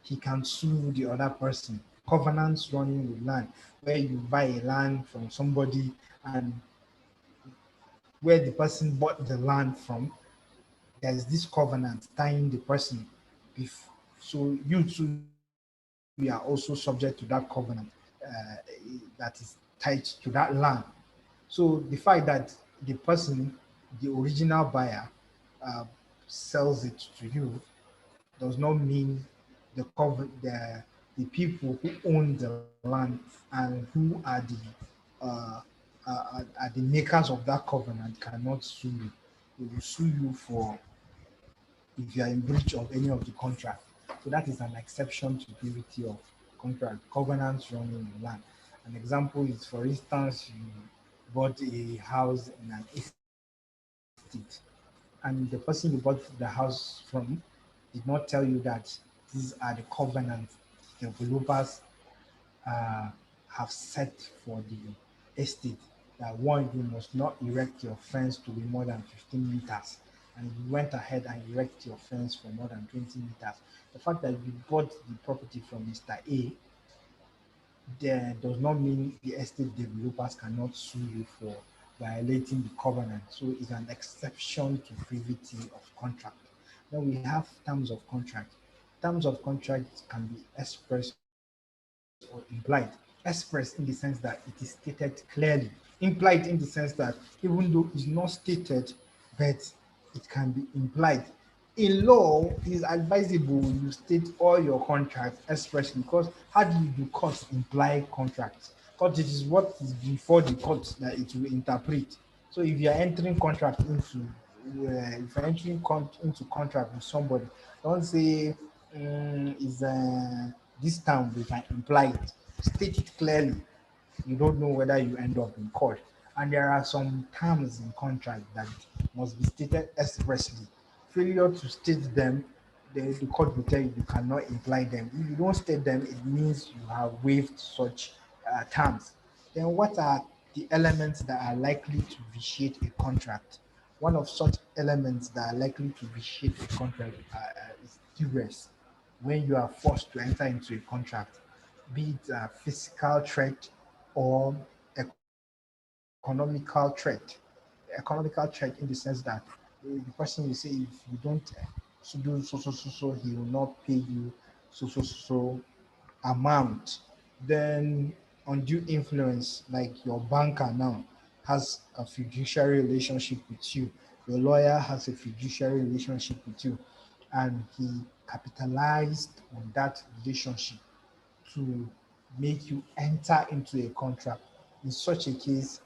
he can sue the other person. Covenants running with land, where you buy a land from somebody and where the person bought the land from, there's this covenant tying the person. So you too, you are also subject to that covenant that is tied to that land. So the fact that the person, the original buyer, uh, sells it to you does not mean the people who own the land and who uh, are the makers of that covenant cannot sue you. They will sue you for if you are in breach of any of the contract. So that is an exception to purity of contract, covenants running in land. An example is, for instance, you bought a house in an estate, and the person you bought the house from did not tell you that these are the covenants developers uh, have set for the estate. That one, you must not erect your fence to be more than 15 meters. And you went ahead and erected your fence for more than 20 meters. The fact that you bought the property from Mr. A there does not mean the estate developers cannot sue you for violating the covenant. So it's an exception to privity of contract. Then we have terms of contract. Terms of contract can be express or implied. Express in the sense that it is stated clearly. Implied in the sense that even though it's not stated, but it can be implied. In law, it is advisable you state all your contracts expressly, because how do you do court imply contracts? Because it is what is before the court that it will interpret. So if you are entering contract into if you're entering into contract with somebody, don't say is this term we can imply it. State it clearly. You don't know whether you end up in court. And there are some terms in contract that must be stated expressly. Failure to state them, the court will tell you you cannot imply them. If you don't state them, it means you have waived such terms. Then what are the elements that are likely to vitiate a contract? One of such elements that are likely to vitiate a contract is duress. When you are forced to enter into a contract, be it a physical threat or economical threat. Economical threat in the sense that the person will say, if you don't do so, he will not pay you so amount. Then undue influence, like your banker now has a fiduciary relationship with you, your lawyer has a fiduciary relationship with you, and he capitalized on that relationship to make you enter into a contract. In such a case,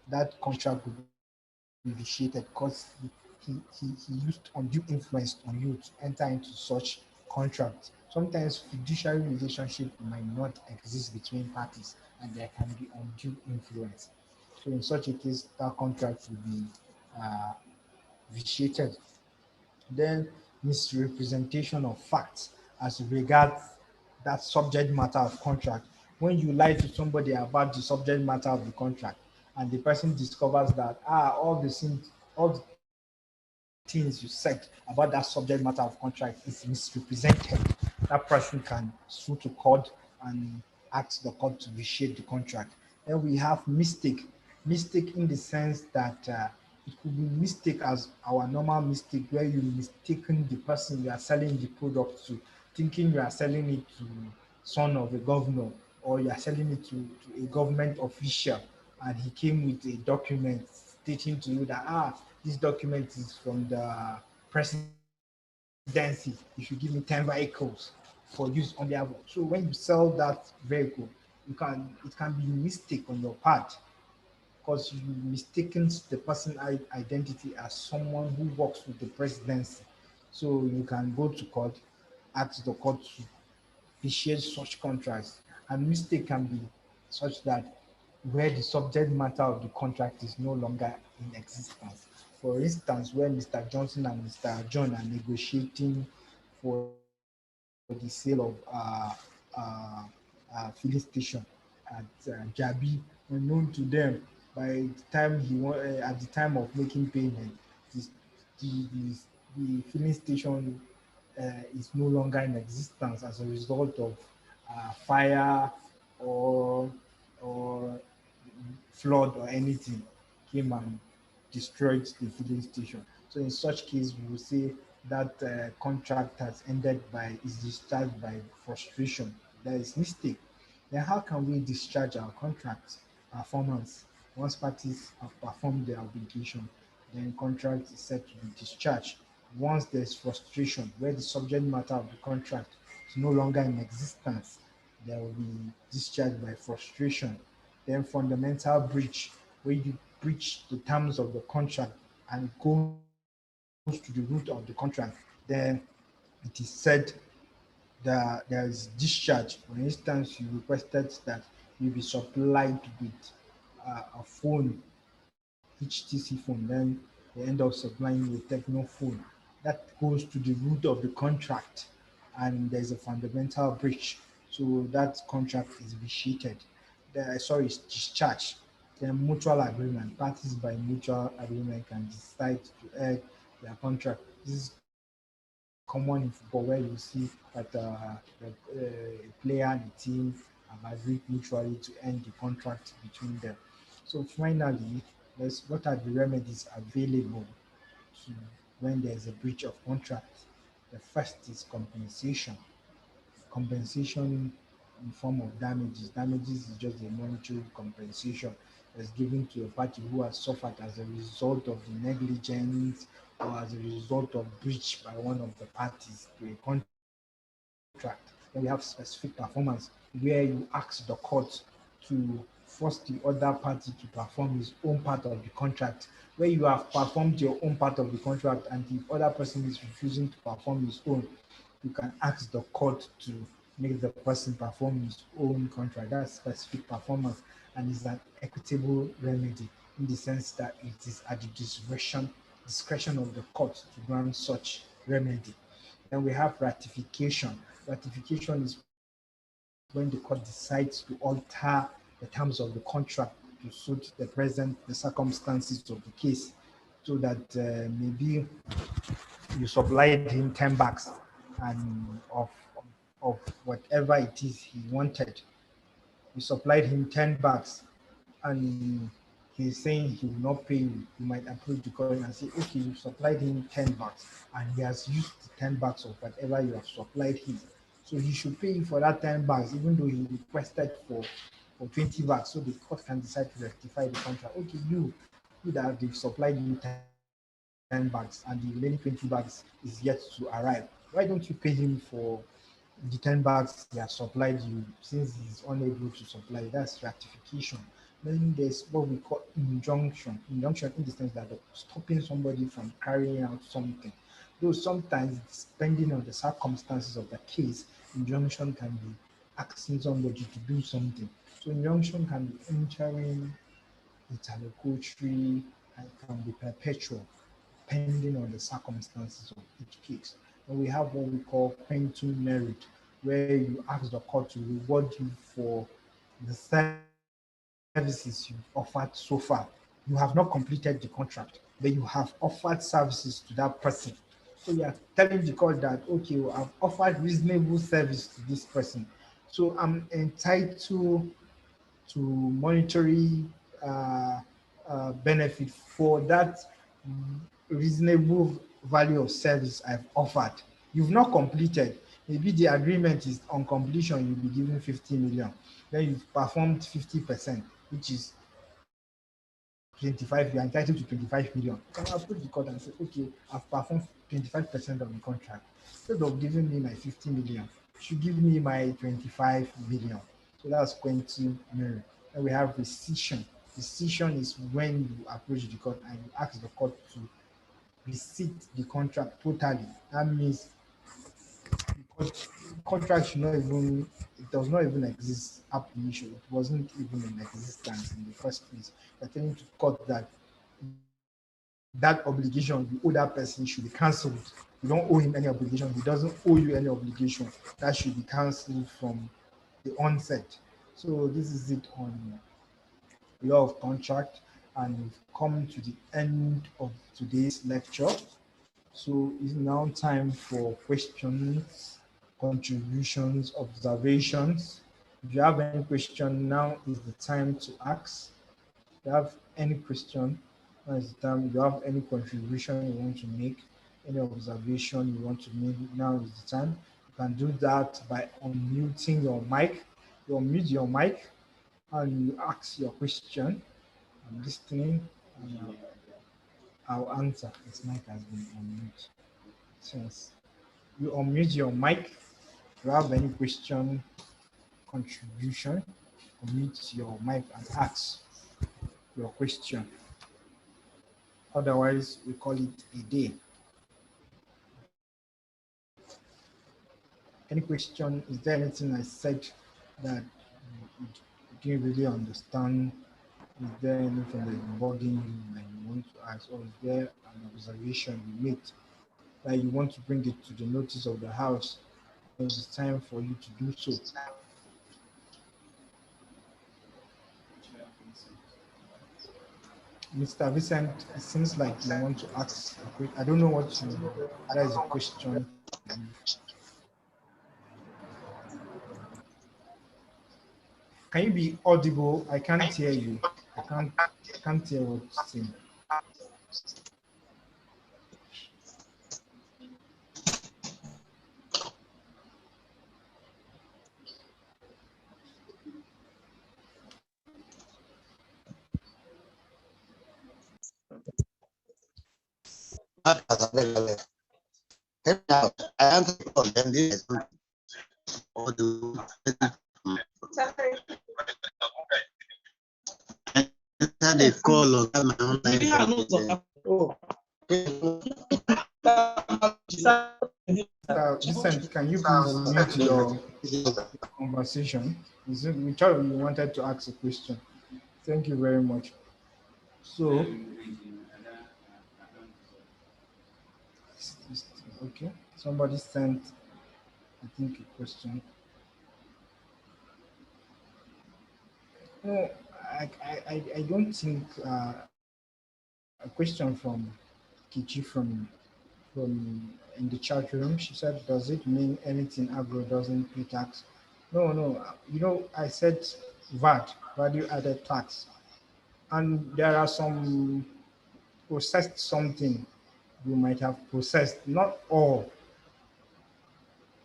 that contract will be vitiated because he used undue influence on you to enter into such contract. Sometimes fiduciary relationship might not exist between parties and there can be undue influence. So in such a case, that contract will be uh, vitiated. Then misrepresentation of facts as regards that subject matter of contract. When you lie to somebody about the subject matter of the contract and the person discovers that all the things you said about that subject matter of contract is misrepresented, that person can sue to court and ask the court to vitiate the contract. Then we have mistake in the sense that it could be mistake as our normal mistake where you mistaken the person you are selling the product to, thinking you are selling it to son of a governor or you are selling it to a government official and he came with a document stating to you that this document is from the presidency, you should give me 10 vehicles for use on their vote. So when you sell that vehicle, it can be a mistake on your part because you mistaken the person identity as someone who works with the presidency. So you can go to court, ask the court to vitiate such contracts. And mistake can be such that where the subject matter of the contract is no longer in existence. For instance, when Mr. Johnson and Mr. John are negotiating for the sale of filling station at Jabi, unknown to them, by the time at the time of making payment, the the, the, the filling station is no longer in existence as a result of fire or or flood or anything came and destroyed the filling station. So in such case, we will say that contract has ended by is discharged by frustration. There is mistake. Then how can we discharge our contract performance? Once parties have performed their obligation, then contract is set to be discharged. Once there is frustration, where the subject matter of the contract is no longer in existence, there will be discharged by frustration. Then fundamental breach, where you breach the terms of the contract and it goes to the root of the contract, then it is said that there is discharge. For instance, you requested that you be supplied with a phone, HTC phone, then they end up supplying you a techno phone. That goes to the root of the contract and there's a fundamental breach. So that contract is vitiated. It's discharged. Then mutual agreement. Parties by mutual agreement can decide to end their contract. This is common in football where you see that a player and the team have agreed mutually to end the contract between them. So finally, what are the remedies available to when there is a breach of contract? The first is compensation. Compensation in form of damages. Damages is just a monetary compensation that's given to a party who has suffered as a result of the negligence or as a result of breach by one of the parties to a contract. Then we have specific performance where you ask the court to force the other party to perform his own part of the contract. Where you have performed your own part of the contract and the other person is refusing to perform his own, you can ask the court to make the person perform his own contract. That's specific performance and is an equitable remedy in the sense that it is at the discretion of the court to grant such remedy. Then we have ratification. Ratification is when the court decides to alter the terms of the contract to suit the circumstances of the case, so that maybe you supplied him 10 bags and of whatever it is he wanted. You supplied him 10 bags and he's saying he will not pay you. You might approach the court and say, okay, you supplied him 10 bags and he has used the 10 bags of whatever you have supplied him. So he should pay you for that 10 bags, even though he requested for 20 bags. So the court can decide to rectify the contract. Okay, you that they've supplied you 10 bags and the remaining 20 bags is yet to arrive. Why don't you pay him for the 10 bags he has supplied you, since he's unable to supply, that's ratification. Then there's what we call injunction. Injunction in the sense that stopping somebody from carrying out something. Though sometimes, depending on the circumstances of the case, injunction can be asking somebody to do something. So injunction can be entering, interlocutory, and can be perpetual, depending on the circumstances of each case. And we have what we call quantum merit, where you ask the court to reward you for the services you've offered so far. You have not completed the contract, but you have offered services to that person. So you are telling the court that, okay, well, I've offered reasonable service to this person. So I'm entitled to monetary uh, benefit for that reasonable value of service I've offered. You've not completed. Maybe the agreement is on completion, you'll be given 50 million. Then you've performed 50%, which is 25, you're entitled to 25 million. You can approach the court and say, okay, I've performed 25% of the contract. Instead of giving me my 50 million, you should give me my 25 million. So that's quantum merit. Then we have rescission. Rescission is when you approach the court and you ask the court to rescind the contract totally. That means the contract should not even, it does not even exist up initially. It wasn't even in existence in the first place. You're telling to court that that obligation you owe that person should be cancelled. You don't owe him any obligation. He doesn't owe you any obligation. That should be cancelled from the onset. So this is it on law of contract, and we've come to the end of today's lecture. So it's now time for questions, contributions, observations. If you have any question, now is the time to ask. If you have any question, now is the time. If you have any contribution you want to make, any observation you want to make, now is the time. You can do that by unmuting your mic. You unmute your mic and you ask your question. I'm listening and I'll answer. This mic has been unmuted. Since you unmute your mic, if you have any question, contribution, unmute your mic and ask your question. Otherwise, we call it a day. Any question? Is there anything I said that you didn't really understand? Is there anything that is bugging you that you want to ask? Or is there an observation you made that you want to bring it to the notice of the House? It's time for you to do so. Mr. Vincent, it seems like you want to ask a question. I don't know what that is a question. Can you be audible? I can't hear you. I can't hear what you're saying. I answer the call, then this or do the call or my online. Oh, Vincent, can you please mute your conversation? We thought you wanted to ask a question. Thank you very much. So, okay, somebody sent, I think, a question. No, I don't think a question from Kichi from in the chat room. She said, "Does it mean anything agro doesn't pay tax?" No. You know, I said VAT, value added tax, and there are some processed something you might have processed. Not all.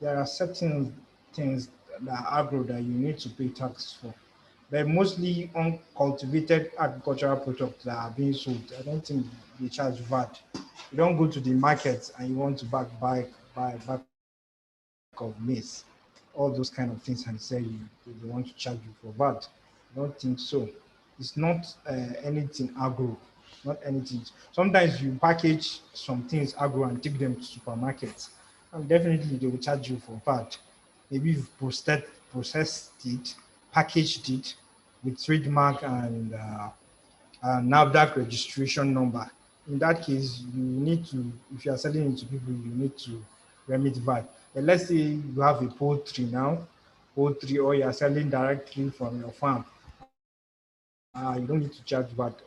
There are certain things that are agro that you need to pay tax for. But mostly uncultivated agricultural products that are being sold, I don't think they charge VAT. You don't go to the market and you want to buy a bag of maize. all those kind of things and say they want to charge you for VAT. I don't think so. It's not anything agro, not anything. Sometimes you package some things agro and take them to supermarkets, and definitely they will charge you for VAT. Maybe you've processed it, packaged it with trademark and NAFDAC registration number. In that case, you need to, if you are selling it to people, you need to remit VAT. But let's say you have a poultry now, poultry, or you are selling directly from your farm, you don't need to charge VAT.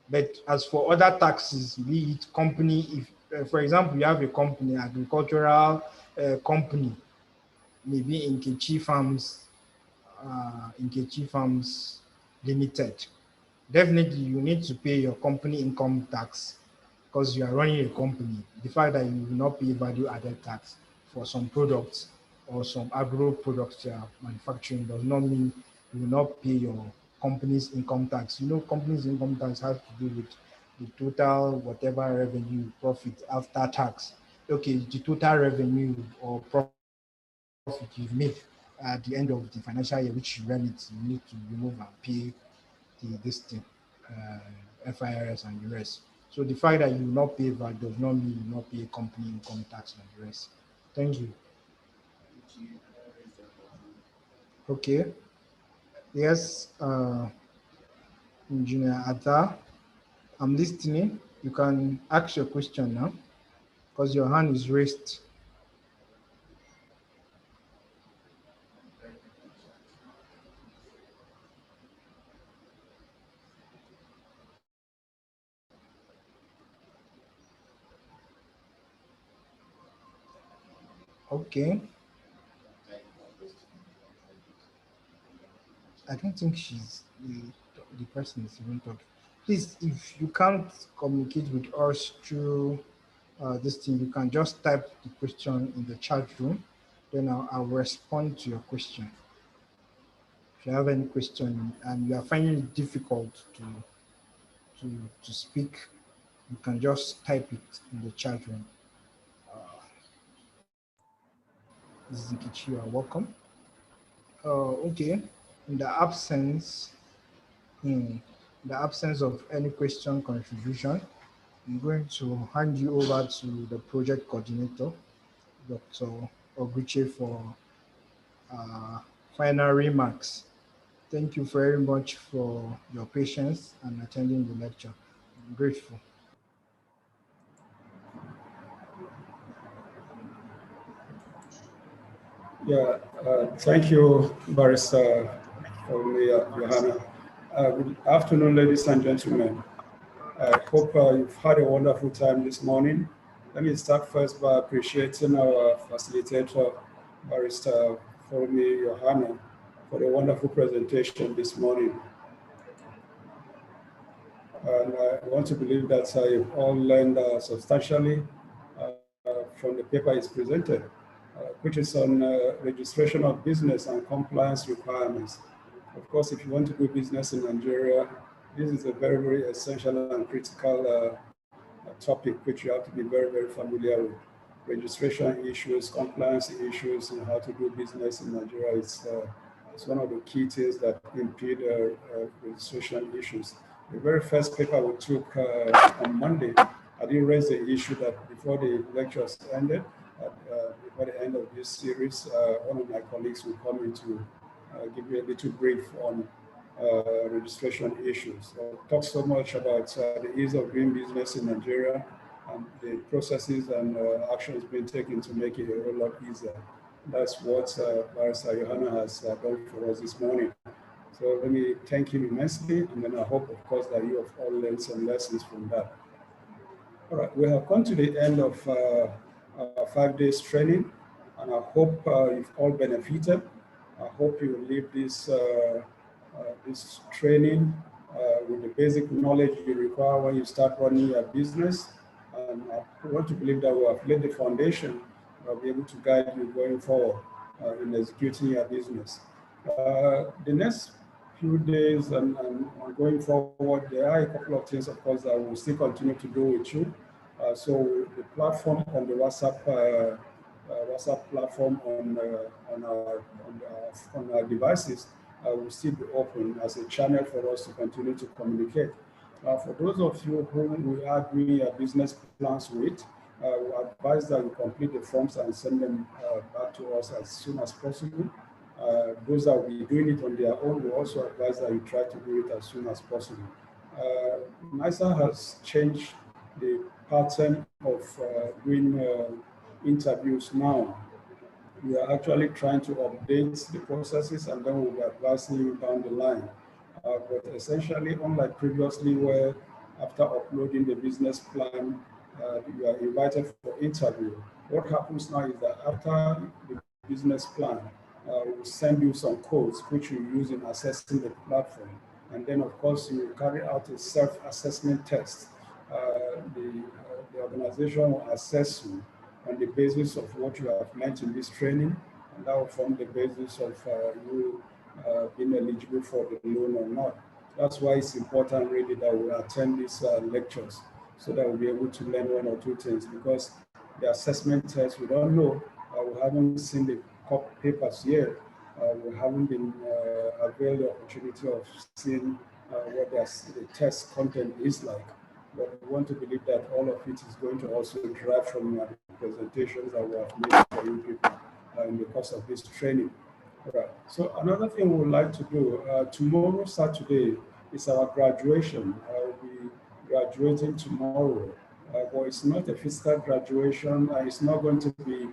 But as for other taxes, be it company, if for example you have a company, agricultural company, maybe in Nkechi Farms Limited, definitely you need to pay your company income tax because you are running a company. The fact that you will not pay value added tax for some products or some agro products you are manufacturing does not mean you will not pay your company's income tax. You know, company's income tax has to do with the total whatever revenue profit after tax. Okay, the total revenue or profit you've made at the end of the financial year, which you remit, you need to remove and pay this thing, FIRS and the rest. So the fact that you will not pay VAT does not mean you will not pay company income tax and the rest. Thank you. Okay. Yes, Engineer Atta, I'm listening. You can ask your question now because your hand is raised. Okay. I don't think the person is even talking. Please, if you can't communicate with us through this thing, you can just type the question in the chat room. Then I'll respond to your question. If you have any question and you are finding it difficult to speak, you can just type it in the chat room. This is Nkichi, you are welcome. Okay. In the absence, the absence of any question contribution, I'm going to hand you over to the project coordinator, Dr. Oguche, for final remarks. Thank you very much for your patience and attending the lecture. I'm grateful. Yeah, thank you, Barrister Johanna. Good afternoon, ladies and gentlemen. I hope you've had a wonderful time this morning. Let me start first by appreciating our facilitator, Barrister Johanna, for the wonderful presentation this morning. And I want to believe that you've all learned substantially from the paper is presented, which is on registration of business and compliance requirements. Of course, if you want to do business in Nigeria, this is a very, very essential and critical topic which you have to be very, very familiar with. Registration issues, compliance issues, and how to do business in Nigeria is one of the key things that impede registration issues. The very first paper we took on Monday, I did raise the issue that before the lectures ended, before the end of this series, one of my colleagues will come in to give you a little brief on registration issues. Talk so much about the ease of doing business in Nigeria and the processes and actions being taken to make it a whole lot easier. That's what Barrister Johanna has done for us this morning. So let me thank him immensely, and then I hope, of course, that you have all learned some lessons from that. All right, we have come to the end of our 5 days training, and I hope you've all benefited. I hope you will leave this this training with the basic knowledge you require when you start running your business. And I want to believe that we have laid the foundation that will be able to guide you going forward in executing your business. The next few days and going forward, there are a couple of things, of course, that we'll still continue to do with you. So the platform on the WhatsApp WhatsApp platform on our devices will still be open as a channel for us to continue to communicate. For those of you whom we are doing your business plans with, we advise that you complete the forms and send them back to us as soon as possible. Those that will be doing it on their own, we also advise that you try to do it as soon as possible. NISA has changed the pattern of doing interviews now. We are actually trying to update the processes, and then we'll be advising you down the line. But essentially, unlike previously, where after uploading the business plan, you are invited for interview. What happens now is that after the business plan, we'll send you some codes which you use in assessing the platform. And then, of course, you carry out a self-assessment test. The organization will assess you on the basis of what you have learned in this training, and that will form the basis of you being eligible for the loan or not. That's why it's important really that we attend these lectures so that we'll be able to learn one or two things, because the assessment test, we don't know, we haven't seen the papers yet. We haven't been availed the opportunity of seeing what the test content is like. But we want to believe that all of it is going to also derive from the presentations that we have made for you people in the course of this training. All right. So another thing we would like to do, tomorrow, Saturday, is our graduation. We'll be graduating tomorrow. But it's not a physical graduation. It's not going to be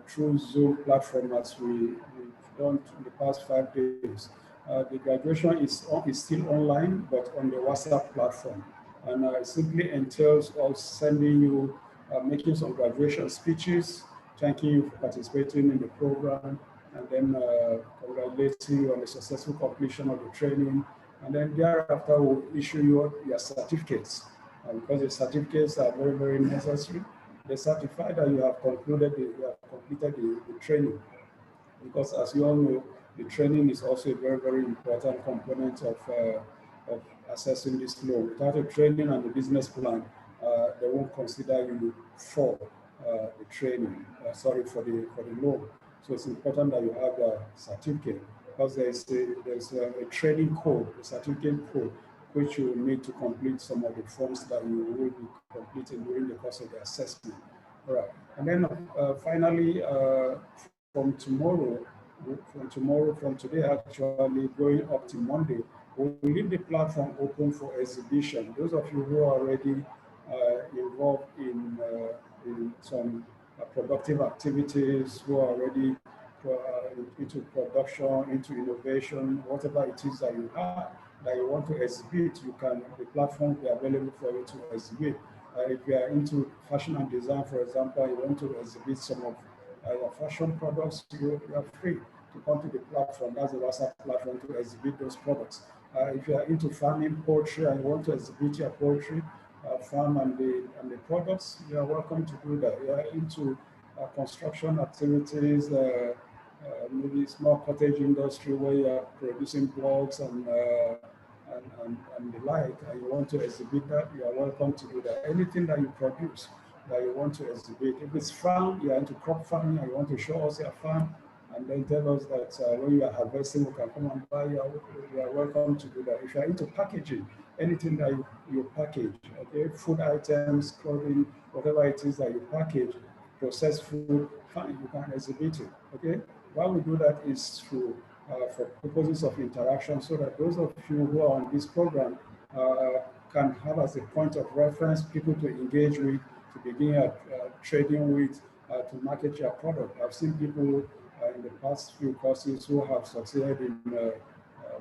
through Zoom platform as we've done in the past 5 days. The graduation is still online, but on the WhatsApp platform. And it simply entails us sending you, making some graduation speeches, thanking you for participating in the program, and then congratulating you on the successful completion of the training. And then thereafter, we'll issue you your certificates, because the certificates are very, very necessary. They certify that you have completed the training, because as you all know, the training is also a very, very important component of assessing this loan. Without a training and the business plan, they won't consider you for the training, for the loan. So it's important that you have a certificate, because there's a training code, a certificate code, which you will need to complete some of the forms that you will be completing during the course of the assessment. All right. And then finally, from today, actually going up to Monday, we'll leave the platform open for exhibition. Those of you who are already involved in some productive activities, who are already into production, into innovation, whatever it is that you have, that you want to exhibit, the platform will be available for you to exhibit. If you are into fashion and design, for example, you want to exhibit some of your fashion products, you are free to come to the platform. That's the WhatsApp platform to exhibit those products. If you are into farming, poultry, and you want to exhibit your poultry farm and the products, you are welcome to do that. You are into construction activities, maybe small cottage industry where you are producing blocks and the like, and you want to exhibit that, you are welcome to do that. Anything that you produce that you want to exhibit. If it's farm, you are into crop farming and you want to show us your farm, and then tell us that when you are harvesting, we can come and buy you. You are welcome to do that. If you are into packaging, anything that you package, okay, food items, clothing, whatever it is that you package, processed food, fine, you can exhibit it, okay? Why we do that is for purposes of interaction, so that those of you who are on this program can have as a point of reference people to engage with, to begin trading with, to market your product. I've seen people in the past few courses who have succeeded in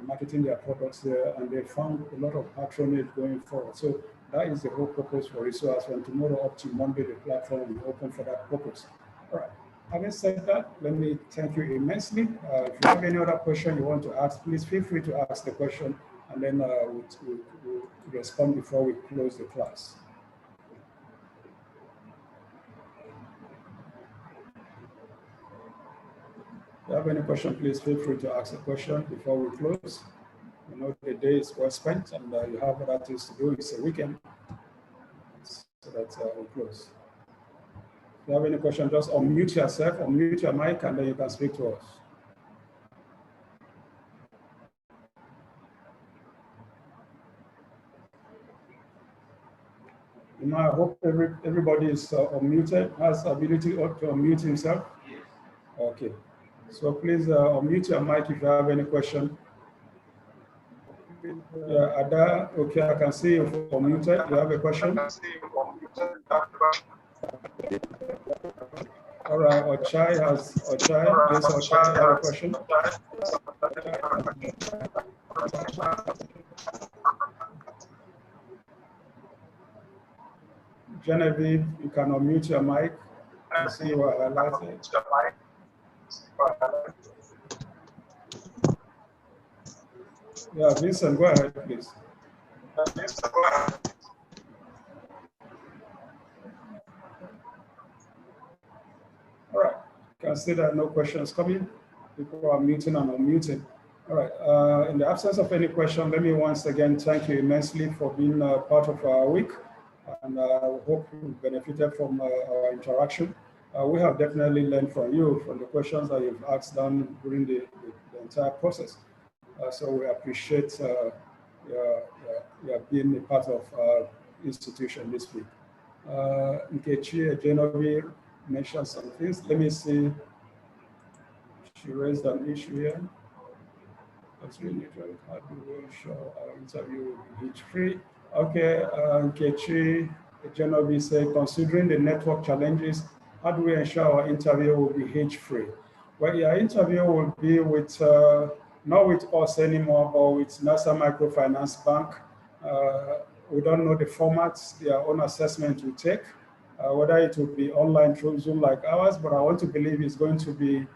marketing their products there, and they found a lot of patronage going forward. So that is the whole purpose for it. So as from tomorrow up to Monday, the platform will be open for that purpose. All right. Having said that, let me thank you immensely. If you have any other question you want to ask, please feel free to ask the question, and then we'll respond before we close the class. If you have any question, please feel free to ask a question before we close. You know the day is well spent, and you have other things to do. It's a weekend, so that's we close. If you have any question, just unmute yourself, unmute your mic, and then you can speak to us. I hope everybody is unmuted, has ability to unmute himself. Okay. So please unmute your mic if you have any question. Yeah, Ada, okay, I can see you unmuted. You have a question? All right, Ochai, yes, Ochai, have a question? Genevieve, you can unmute your mic. I see you are highlighted. Yeah, Vincent, go ahead, please. All right, you can see there are no questions coming. People are muting and unmuting. All right, in the absence of any question, let me once again thank you immensely for being part of our week. And I hope you benefited from our interaction. We have definitely learned from you, from the questions that you've asked down during the entire process. So we appreciate your being a part of our institution this week. Nkechi Ejenobi mentioned some things. Let me see. She raised an issue here. That's really good. How do we show our interview will be free? Okay, Nkechi Ejenobi said, considering the network challenges, how do we ensure our interview will be hitch-free? Well, your interview will be with, not with us anymore, but with NASA Microfinance Bank. We don't know the formats their own assessment will take, whether it will be online through Zoom like ours, but I want to believe it's going to be,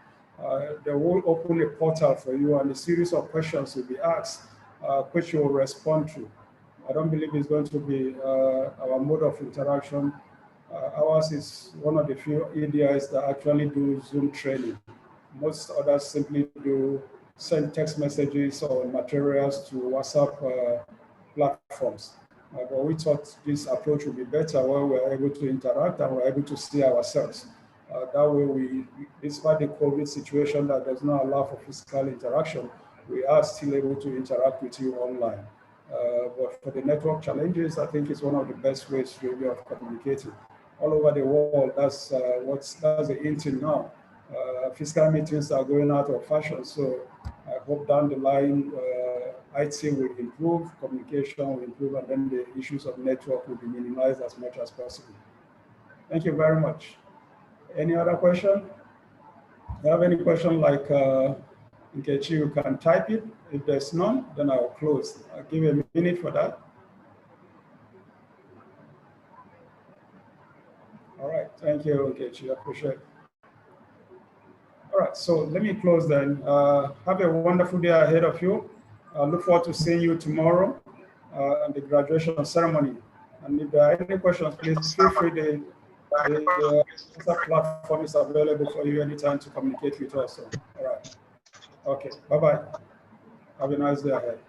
they will open a portal for you and a series of questions will be asked, which you will respond to. I don't believe it's going to be our mode of interaction. Ours is one of the few EDIs that actually do Zoom training. Most others simply do send text messages or materials to WhatsApp platforms. But we thought this approach would be better where we're able to interact and we're able to see ourselves. That way, despite the COVID situation that does not allow for physical interaction, we are still able to interact with you online. But for the network challenges, I think it's one of the best ways really of communicating. All over the world, that's the intent now. Physical meetings are going out of fashion, so I hope down the line, IT will improve, communication will improve, and then the issues of network will be minimized as much as possible. Thank you very much. Any other question? If you have any question like Nkechi, you can type it. If there's none, then I'll close. I'll give you a minute for that. All right, thank you, Nkechi, I appreciate it. All right, so let me close then. Have a wonderful day ahead of you. I look forward to seeing you tomorrow at the graduation ceremony. And if there are any questions, please feel free. The platform is available for you anytime to communicate with us. So, all right. Okay, bye-bye. Have a nice day ahead.